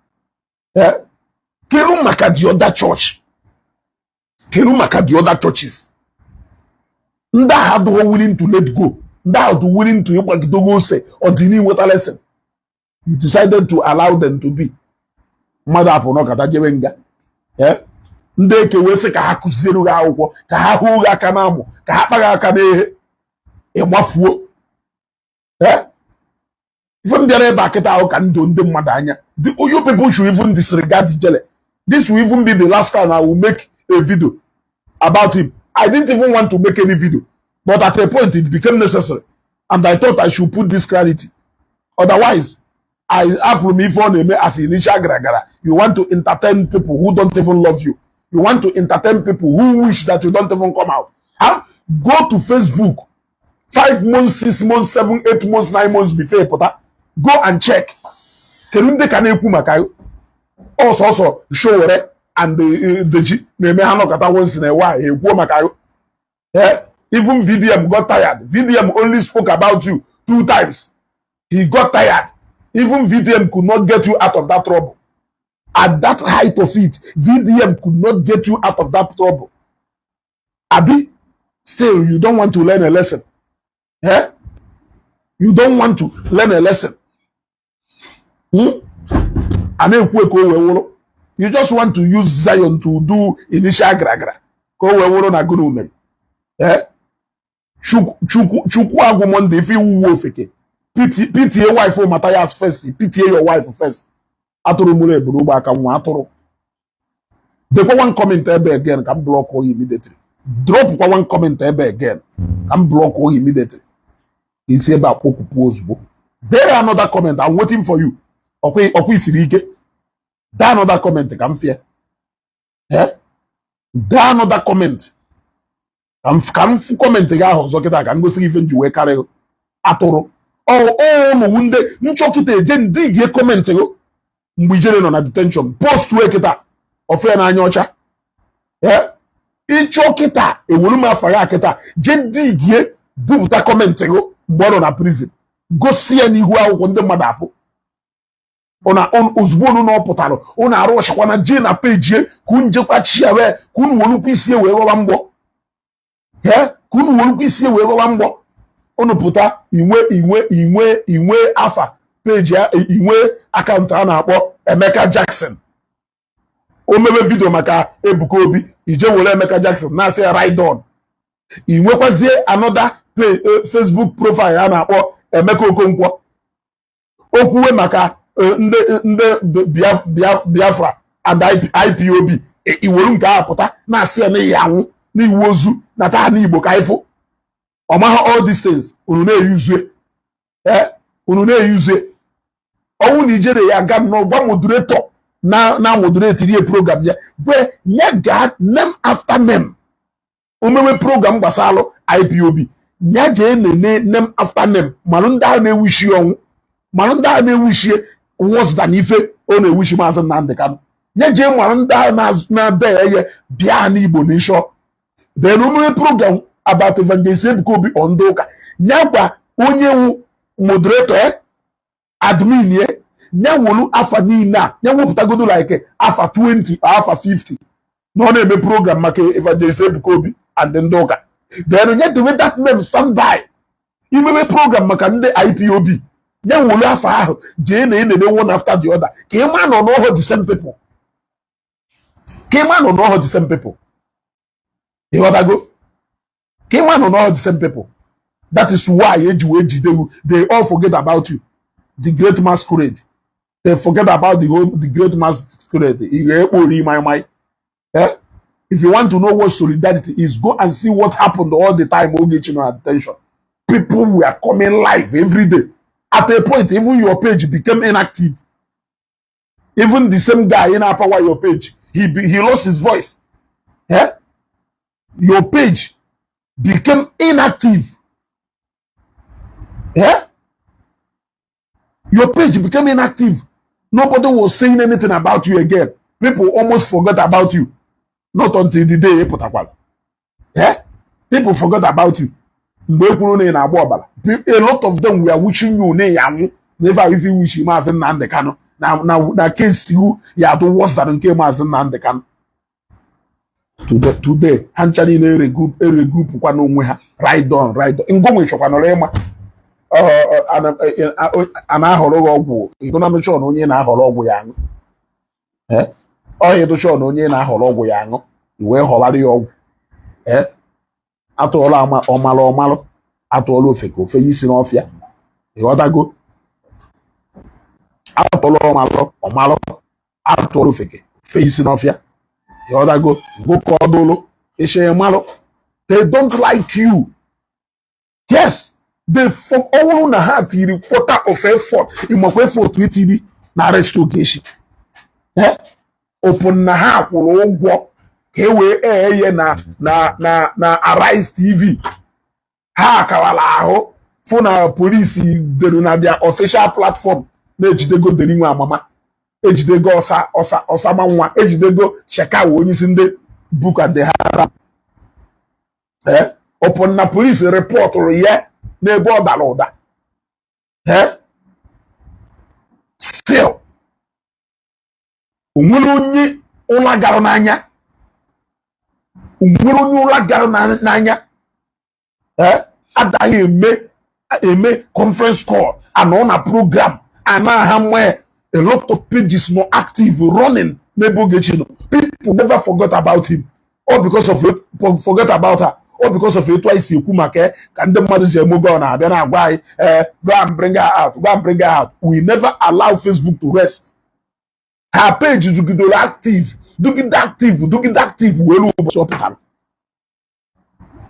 Speaker 2: Kedu maka the other church? Kedu maka the other churches? Ndị ahụ adịghị willing to let go. Ndị ahụ dị willing to ịgbagidogo ose ọdịnihu nweta lesson. You decided to allow them to be. Mmadụ apụ n'ọkata jebe nga. Ndị eke wee sị ka ha kụziere gị akwụkwọ ka ha hụ gị aka n'amụ ka ha kpaghị aka n'ehe ịgbafuo. Ife m bịara ebe a kịta ahụ ka ndụ ndị mmadụ anya. You people should even disregard Ijelle. This will even be the last time I will make a video about him. I didn't even want to make any video, but at a point it became necessary, and I thought I should put this clarity. Otherwise, I have from me for name as initial garagara. You want to entertain people who don't even love you. You want to entertain people who wish that you don't even come out. Go to Facebook 5 months, 6 months, 7, 8 months, 9 months before Pota. Go and check. Kenunde kaneku makayo. Also show and the G name hanokata once in a while. Makayo. Even VDM got tired. VDM only spoke about you 2 times. He got tired. Even VDM could not get you out of that trouble. At that height of it, VDM could not get you out of that trouble. Abi, still, you don't want to learn a lesson. You don't want to learn a lesson. You just want to use Zion to do initial gragra. Chukwu agwumonde if you wofeke. PTA wife for Matthias first. PTA your wife first. Aturu mure buru ba ka nwa aturu. Dekwa one comment ebe again can block you immediately. Drop one comment ebe again can block you immediately. He say about poku ozugbo. There another comment. I'm waiting for you. Okay, sirike. There another comment come fear. There another comment. Come comment ga hozo kita kan go see even juwe kare aturu. No wunde nchokite eje ndị gie comment go mgbe Ijelle nọ na detention post we kita ofe na anya ọcha ịchọ kita ewuru m afa ya kita je ndị gie bupụta comment go mgbe ọ nọ na prison gosi ya n'ihu akwụkwọ ndị mmadụ afụ ozugbo unu na ọpụtara unu arụ ọchakwana je na page ye ka unu jekwa chi ya wee ka unu werukwa isi wee rọba mgbọ ka unu werukwa isi wee rọba mgbọ unu pụta inwe afa page ya inwe akaụntụ a na-akpọ Emeka Jackson o mebe video maka Ebuka Obi ije were Emeka Jackson na-asị ride on inwekwazie another Facebook profile a na-akpọ Emeka Okonkwo okwuwe maka ndị Biafra and IPOB iweru nke a pụta na-asị ya na ya anwụ n'iwu ozu na taa n'Igbo ka ifụ ọmaha all these things unu na-eyuzie ọnwụ na Ijelle ya ga no gba moderator na moderate rie program ya gbe nye ga name after name omewe program gbasalụ IPOB nya je name after name malụ ndị a na-ewishi ọnwụ malụ ndị a na-ewishi worse than ife ọ na-ewishi Maazị Nnamdi Kanu nya je malụ ndị a na-ade ya bịa n'Igbo nation then omewe program about Evangelist Ebuka Obi on Doka nya gwa onye wu moderator admin ye nya wolu afa niile a nya wepụtagodo like afa 20 or afa 50 na ọ na-eme program maka Evangelist Ebuka Obi and ndị ụka then nya the way that name stand by imebe program maka ndị IPOB Then we'll laugh at one after the other. Came man or know the same people. Came man or know the same people. You want to go? Came man or know the same people. That is why they all forget about you. The great masquerade. They forget about the great masquerade. Eh? If you want to know what solidarity is, go and see what happened all the time. Attention. People were coming live every day. At a point, even your page became inactive. Even the same guy in our power your page, he lost his voice. Eh? Your page became inactive. Yeah? Your page became inactive. Nobody was saying anything about you again. People almost forgot about you. Not until the day yeah? People forgot about you. A lot of them were wishing you never even wish him as an Kano. Now case you are worse than came as an Kano. Today, Hanchani a group right on. In Gomi Chopanorema. An ahoro you don't have shown only in ahoro yang. Eh? Or you to show only in ahoro yang. You wear holari. Eh? Atola omalo atolo feko fe yisi no ofia e wata go atolo omalo atolo feke fe yisi no ofia e wata go kodolo e she malo. They don't like you. Yes, they for all na heart reporter of effort imokwe for tweetidi na restoration. Eh? Open na ha kwuru ụgwọ ka e wee na Arise TV. Ha kawala ahụ fụ na polisi dere na their official platform na-ejidego derinwe amama, ejidego ọsama nwa, ejidego Shekawa onye isi ndị Boko Haram. Upon na polisi repọtụrụ ya n'ebe ọ dara ụda. Still onwere onye ụla gara n'anya. Onwere onye ụla gara n'anya. Adaghị eme conference call and on a program and a lot of pages more active running. People never forgot about him, or because of it, forget about her, or because of it twice Kumake and the mother's Mugona, then I why go and bring her out. We never allow Facebook to rest. Her page is active,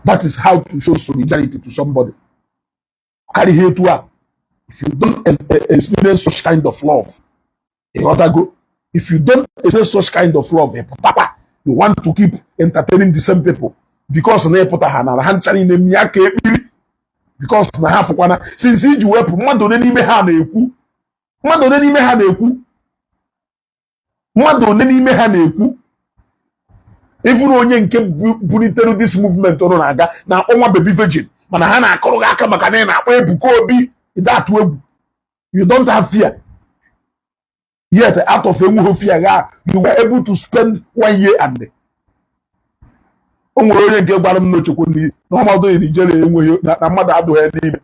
Speaker 2: that is how to show solidarity to somebody. Carry here to her. If you don't experience such kind of love, if you don't experience such kind of love, you want to keep entertaining the same people because because na half kwana since you were mmadụ n'ime ha na-ekwu even onye nke bulitere this movement ọrụ na-aga na ọnwa baby virgin mana ha na-akọrọ gị aka maka na na-akpọ Ebuka Obi that egwu. You don't have fear. Yet out of enweghị fear you were able to spend 1 year and o nwere onye nke gbara m n'ochekwa n'iyi na ọmadụ Ijelle enweghị na mmadụ adụghị n'ime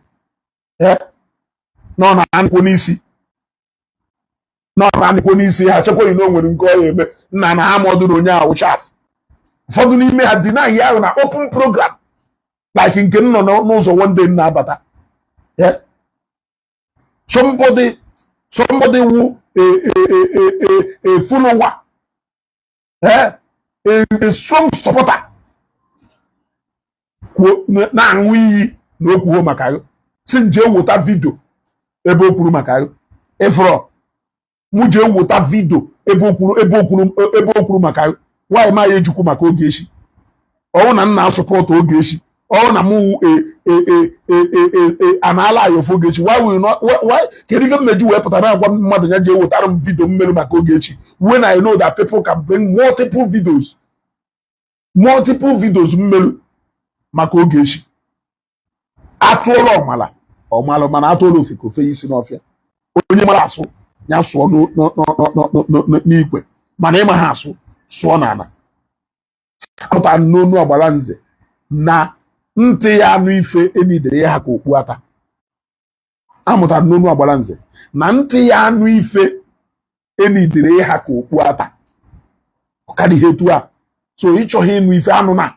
Speaker 2: nọ na anịkwo n'isi ha chekwaghị na o nwere nke ọ eme nna na ha mọdụrụ onye ahụ chaf. Ụfọdụ n'ime ha deny ya na open program like nke nọ n'ụzọ one day na-abata. Somebody who a follower, a strong supporter na-aṅụ iyi na okwuo maka ya si nje wota video ebe o kwuru maka ya efro mụ jee wota video ebe o kwuru maka ya why ma ya ejukwu maka Ogechi ọwụ na nna support Ogechi ọwụ na mụ anaala ya ofu Ogechi why kedu ife mmeji wee pụtara agwa mmadụ ya jee wetara m video mmerụ maka Ogechi when I know that people can bring multiple videos mmerụ maka Ogechi. Atụọla ọmala mana atụọla ofeke ofe isi n'ọfịa. Onye mara asụ ya sụọ n'ikwe mana ịma ha asụ sụọ n'ala. Apụta n'onu agbara nze na ntị ya anụ ife enidere ya ha ka okpu ata. amụtara n'onu agbara nze na ntị ya anụ ife enidere ịha ka okpu ata ọkadịghị etu a so ịchọghị ịnụ ife anụ na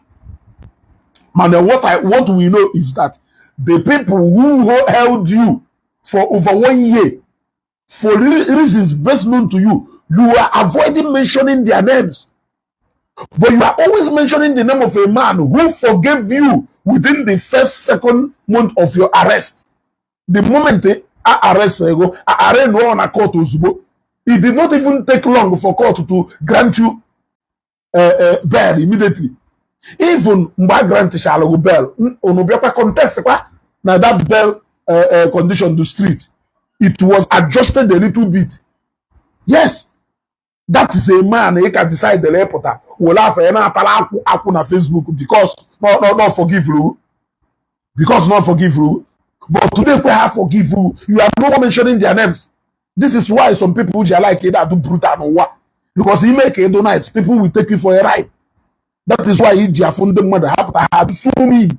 Speaker 2: mana what we know is that the people who held you for over 1 year for reasons best known to you, you are avoiding mentioning their names. But you are always mentioning the name of a man who forgave you within the first, second month of your arrest. The moment they arrest you, on a court, it did not even take long for court to grant you bail immediately. Even by grant shall bail, contest now that bail condition to street. It was adjusted a little bit. Yes, that is a man he can decide the reporter will have na Facebook because not forgive you. Because not forgive you. But today we have forgive you. You are not mentioning their names. This is why some people which are like that do brutal no what. Because he make it nice, people will take you for a ride. That is why he found the mother have so me.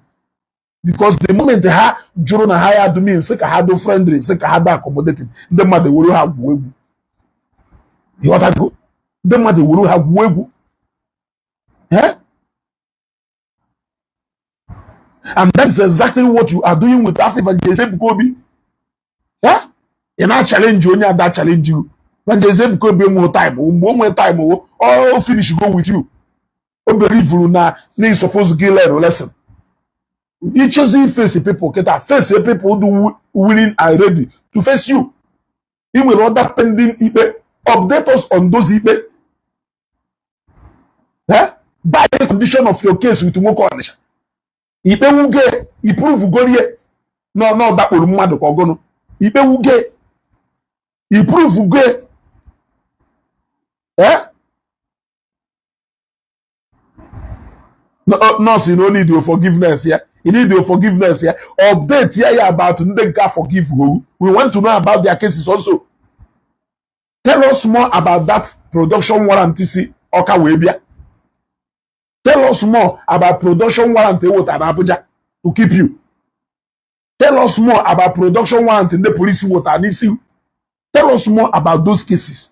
Speaker 2: Because the moment ha juru na higher to me, say ha do friendly, say ha do accommodating, the mother will have wegu. You want to go? The mother will have wegu. Eh? And that's exactly what you are doing with Africa. They say Kobe. Yeah? You not challenge you, only that challenge you. When they say Kobe more time, all finish go with you. Oh, believe you now, they supposed to give a lesson. You choosing face people, face people who willing and ready to face you. He will order pending IP. Update us on those IP. Eh? By the condition of your case with Moko Anisha. IP will get, he prove go here. No, that will mad go. IP will get, he prove go. Eh? No, you don't need your forgiveness here. You need your forgiveness here. Update here about Ndenka forgive who. We want to know about their cases also. Tell us more about that production warrant TC Oka Webia. Tell us more about production warrant in Abuja to keep you. Tell us more about production warrant in the police water and issue. Tell us more about those cases.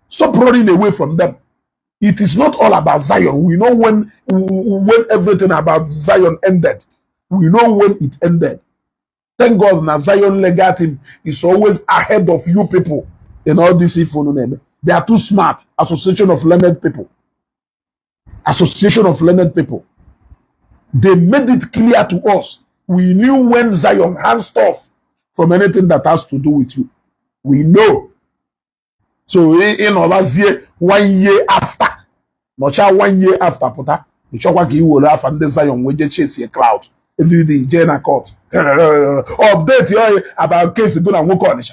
Speaker 2: Stop running away from them. It is not all about Zion. We know when everything about Zion ended. We know when it ended. Thank God now Zion Legatin is always ahead of you people in all this info. They are too smart. Association of Learned People. Association of Learned People. They made it clear to us. We knew when Zion hands off from anything that has to do with you. We know. So in last year, 1 year after, not 1 year after, Pota, the chokwa ki will have and Zion we just chase a cloud. Every day, Jena court. Update here about cases going and work on it.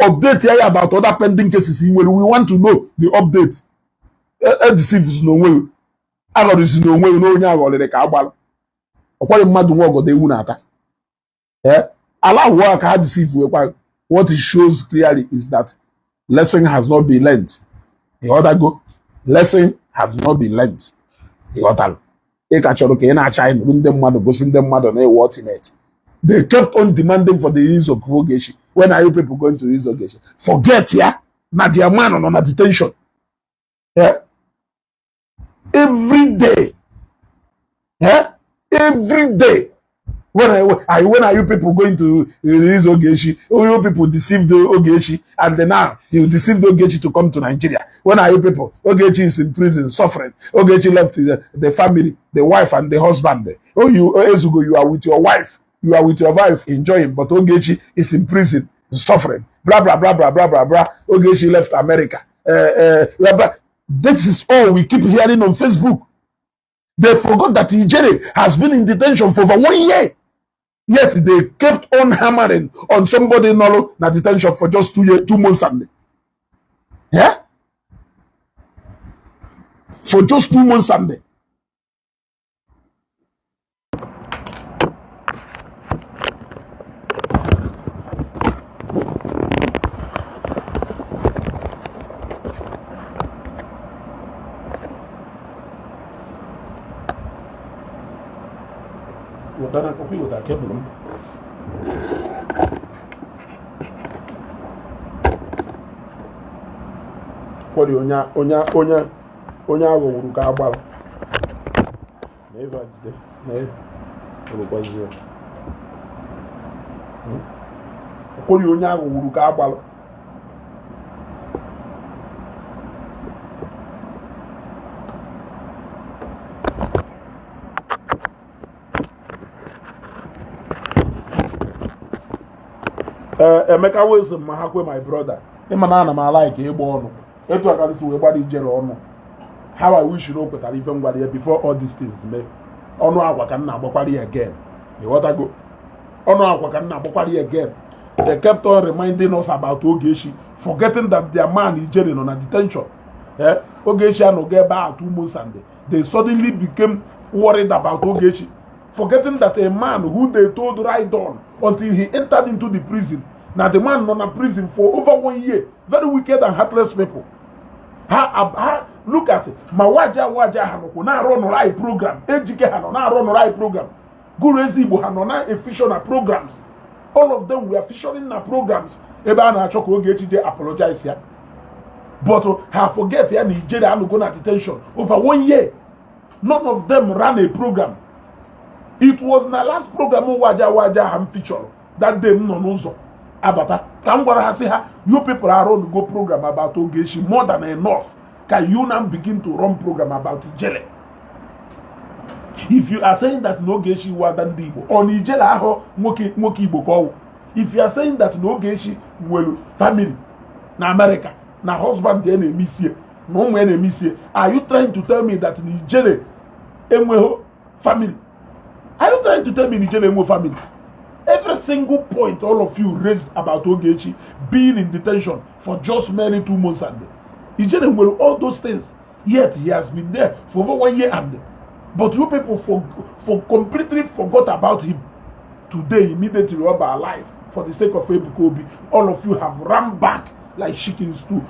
Speaker 2: Update here about other pending cases. We want to know the update. Deceives no way. I got this no way. No, you the cabal. What mad work they won't attack. Eh? Allah work hard deceive. What it shows clearly is that lesson has not been learned. The other go. Lesson has not been learned. The other. They kept on demanding for the use of Vogeshi. When are you people going to use Vogeshi? Forget, yeah? Not your man on a detention. Yeah? Every day. Yeah? Every day. When are you people going to release Ogechi? You people deceived Ogechi, and then now you deceived Ogechi to come to Nigeria. When are you people? Ogechi is in prison, suffering. Ogechi left the family, the wife, and the husband. Oh, Ezugo, you are with your wife. You are with your wife enjoying, but Ogechi is in prison, suffering. Blah, blah, blah, blah, blah, blah, blah. Ogechi left America. Blah, blah. This is all we keep hearing on Facebook. They forgot that Ijelle has been in detention for over 1 year. Yet they kept on hammering on somebody in detention for just 2 months. Yeah? For just 2 months. What akwọrị onye aghọgburu ka agbara na ebe jide na ọrụkwazie akwọrị onye aghọgburu ka agbara Emeka wezi ma ha kwe my brother ịma na ana m like ịgba ọnụ etu aka si wee gbara Ijelle ọnụ how I wish na o kwetara ife ngwara ya before all these things mee ọnụ agwa ka m na-agbakwara ya again ịghọtago ọnụ agwa ka m na-agbakwara ya again they kept on reminding us about Ogechi forgetting that their man Ijelle nọ na detention Ogechi anọgo ebe a 2 months and they suddenly became worried about Ogechi forgetting that a man who they told right on until he entered into the prison. Now the man in prison for over 1 year. Very wicked and heartless people. Look at it. Mawaja hanoko na run right program. Ejike hano na run right program. Guru Ezibo hano na efficient programs. All of them were featuring na programs. Eba na achoko Ogechi dey apologize here. But I forget here Ijelle hano go na detention over 1 year. None of them ran a program. It was na last program waja ham feature that day no n'ụzọ abata ka m gwara ha sị ha you people are on go program about Ogechi more than enough can you now begin to run program about Ijelle if you are saying that Ogechi wada ndị Igbo on Ijelle ahụ nwoke Igbo ka ọwụ if you are saying that Ogechi nwere family na America na husband ya na-eme isie na ụmụ ya na-eme isie are you trying to tell me that Ijelle enweghị family? Are you trying to tell me Ijelle enweghị family? Every single point all of you raised about Ogechi being in detention for just merely 2 months and Ijelle will all those things, yet he has been there for over 1 year and but you people for completely forgot about him. Today, immediately rubber alive for the sake of Ebuka Obi, all of you have run back like chickens to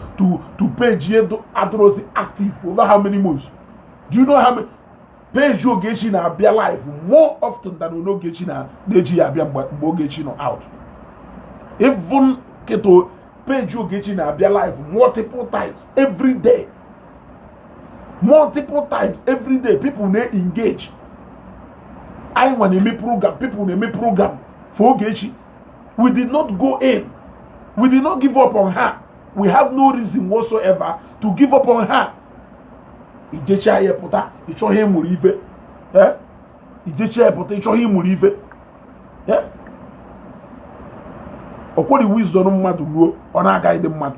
Speaker 2: page Adrosi active for over how many months? Do you know how many? Page Ogechi na abia life more often than Ogechi na Neji abia mgbe Ogechi no out. Even keto page Ogechi na abia life multiple times every day. Multiple times every day people may engage. I want to make program, people may make program for Ogechi. We did not go in. We did not give up on her. We have no reason whatsoever to give up on her. Ijechi aye puta ichohe muru ife Ijechi aye puta ichohe muru ife okwori wisdom mmadu ruo ona aga ide mmadu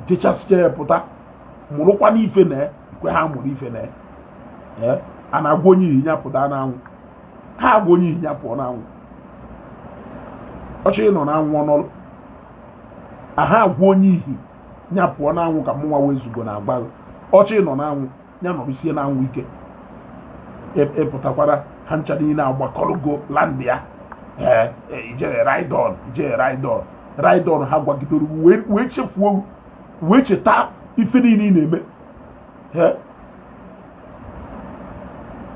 Speaker 2: Ijechi aye puta muru kwa ni ife na kwe ha muru ife na ana agwa onye ihinya puta na anwụ ha agwa onye ihinya puo na anwụ ochi no na anwụ onolu aha agwa onye ihi nya puo na anwụ ka mụnwa wezugo na agbago ọchị nọ n'anwụ ya nọ isi n'anwụ ike epụtakwara ha ncha niile agbakọrọgo land ya Ijelle ride on ha gwagidoro wee chefuo wee cheta ife niile na-eme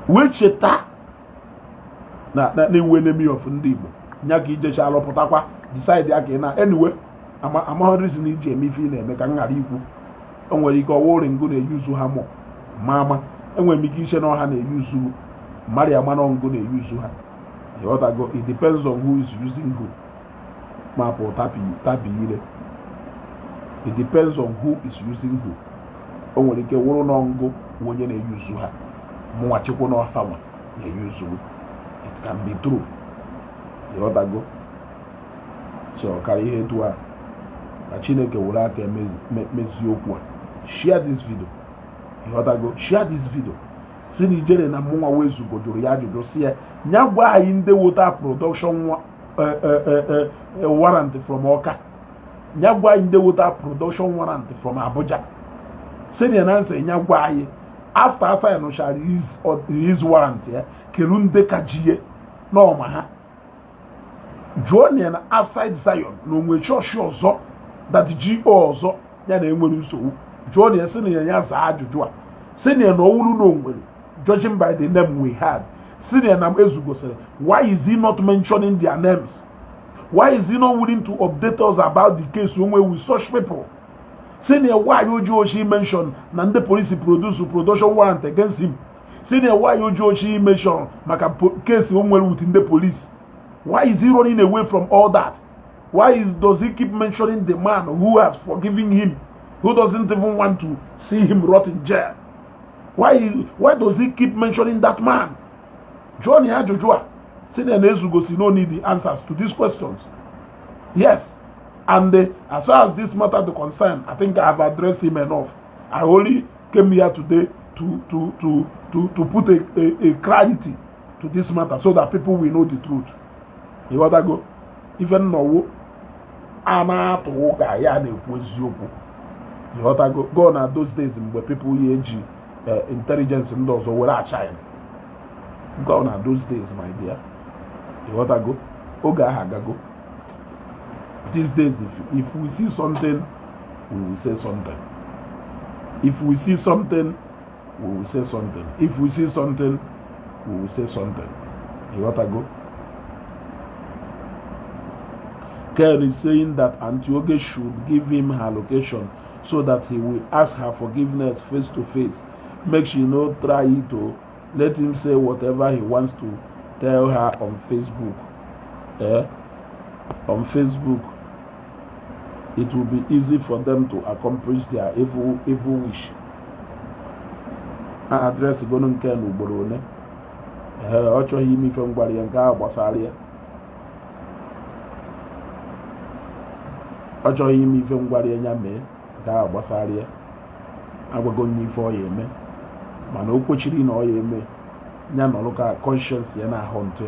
Speaker 2: wee cheta na-enwe enemy of ndị Igbo nya ka Ijechi alụpụtakwa decide ya ka ị na anyway amaghị reason iji eme ife ị na-eme ka m ghara ikwu o nwere ike ọwụrụ ngụ na-eyuzu ha mụ mama enwere m ike iche na ọha na-eyuzu Maria Manongo na-eyuzu ha ịghọtago it depends on who is using who mapụ tabi ire it depends on who is using who o nwere ike wụrụ n'ọngụ onye na-eyuzu ha mụnwa chekwa n'ọfa nwa na-eyuzu it can be true ịghọtago so ọkara ihe etu a ka Chineke were aka mezie okwu a share this video ịghọtago share this video si na Ijelle na mụnwa wezugo jụrụ ya ajụjụ si ya nya gwa anyị ndị wota production warrant from Ọka nya gwa anyị ndị wota production warrant from Abuja si na nansi nya gwa anyị after assign shall his warrant ya kelu ndị ka jiye n'ọma ha jụọ na outside Zion na onwe chọọchị ọzọ that GO ọzọ ya na enwere nsogbu jụọ na esi na ya zaa ajụjụ a si na ọwụrụ na onwere judging by the name we had si na ezugosiri why is he not mentioning their names? Why is he not willing to update us about the case when we with such people? Senior, why you mention and the police production warrant against him? Senior, why you mention maka case within the police? Why is he running away from all that? Why does he keep mentioning the man who has forgiven him, who doesn't even want to see him rot in jail? Why does he keep mentioning that man? Johnny Ajujua, Senior Nezugosi no need the answers to these questions. Yes. And as far as this matter is concerned, I think I have addressed him enough. I only came here today to put a clarity to this matter so that people will know the truth. You want to go? Even though I'm not to walk, I am a Kwezioku. You want to go? Gone are those days where people use intelligence and those who are China. Gone are those days, my dear. You want to go? Oga Hagago. These days, if we see something, we will say something. If we see something, we will say something. If we see something, we will say something. You want to go? Ken is saying that Antioche should give him her location so that he will ask her forgiveness face to face. Make she not try it to let him say whatever he wants to tell her on Facebook. On Facebook, it will be easy for them to accomplish their evil wish. Address going to Uborone. Ocho himi from Barianka Basaria. Ocho himi from Barianya, Ga Basaria. I will go need for ye, man. Mano Cochiri no ye, me. Nano look at conscience and I hunt.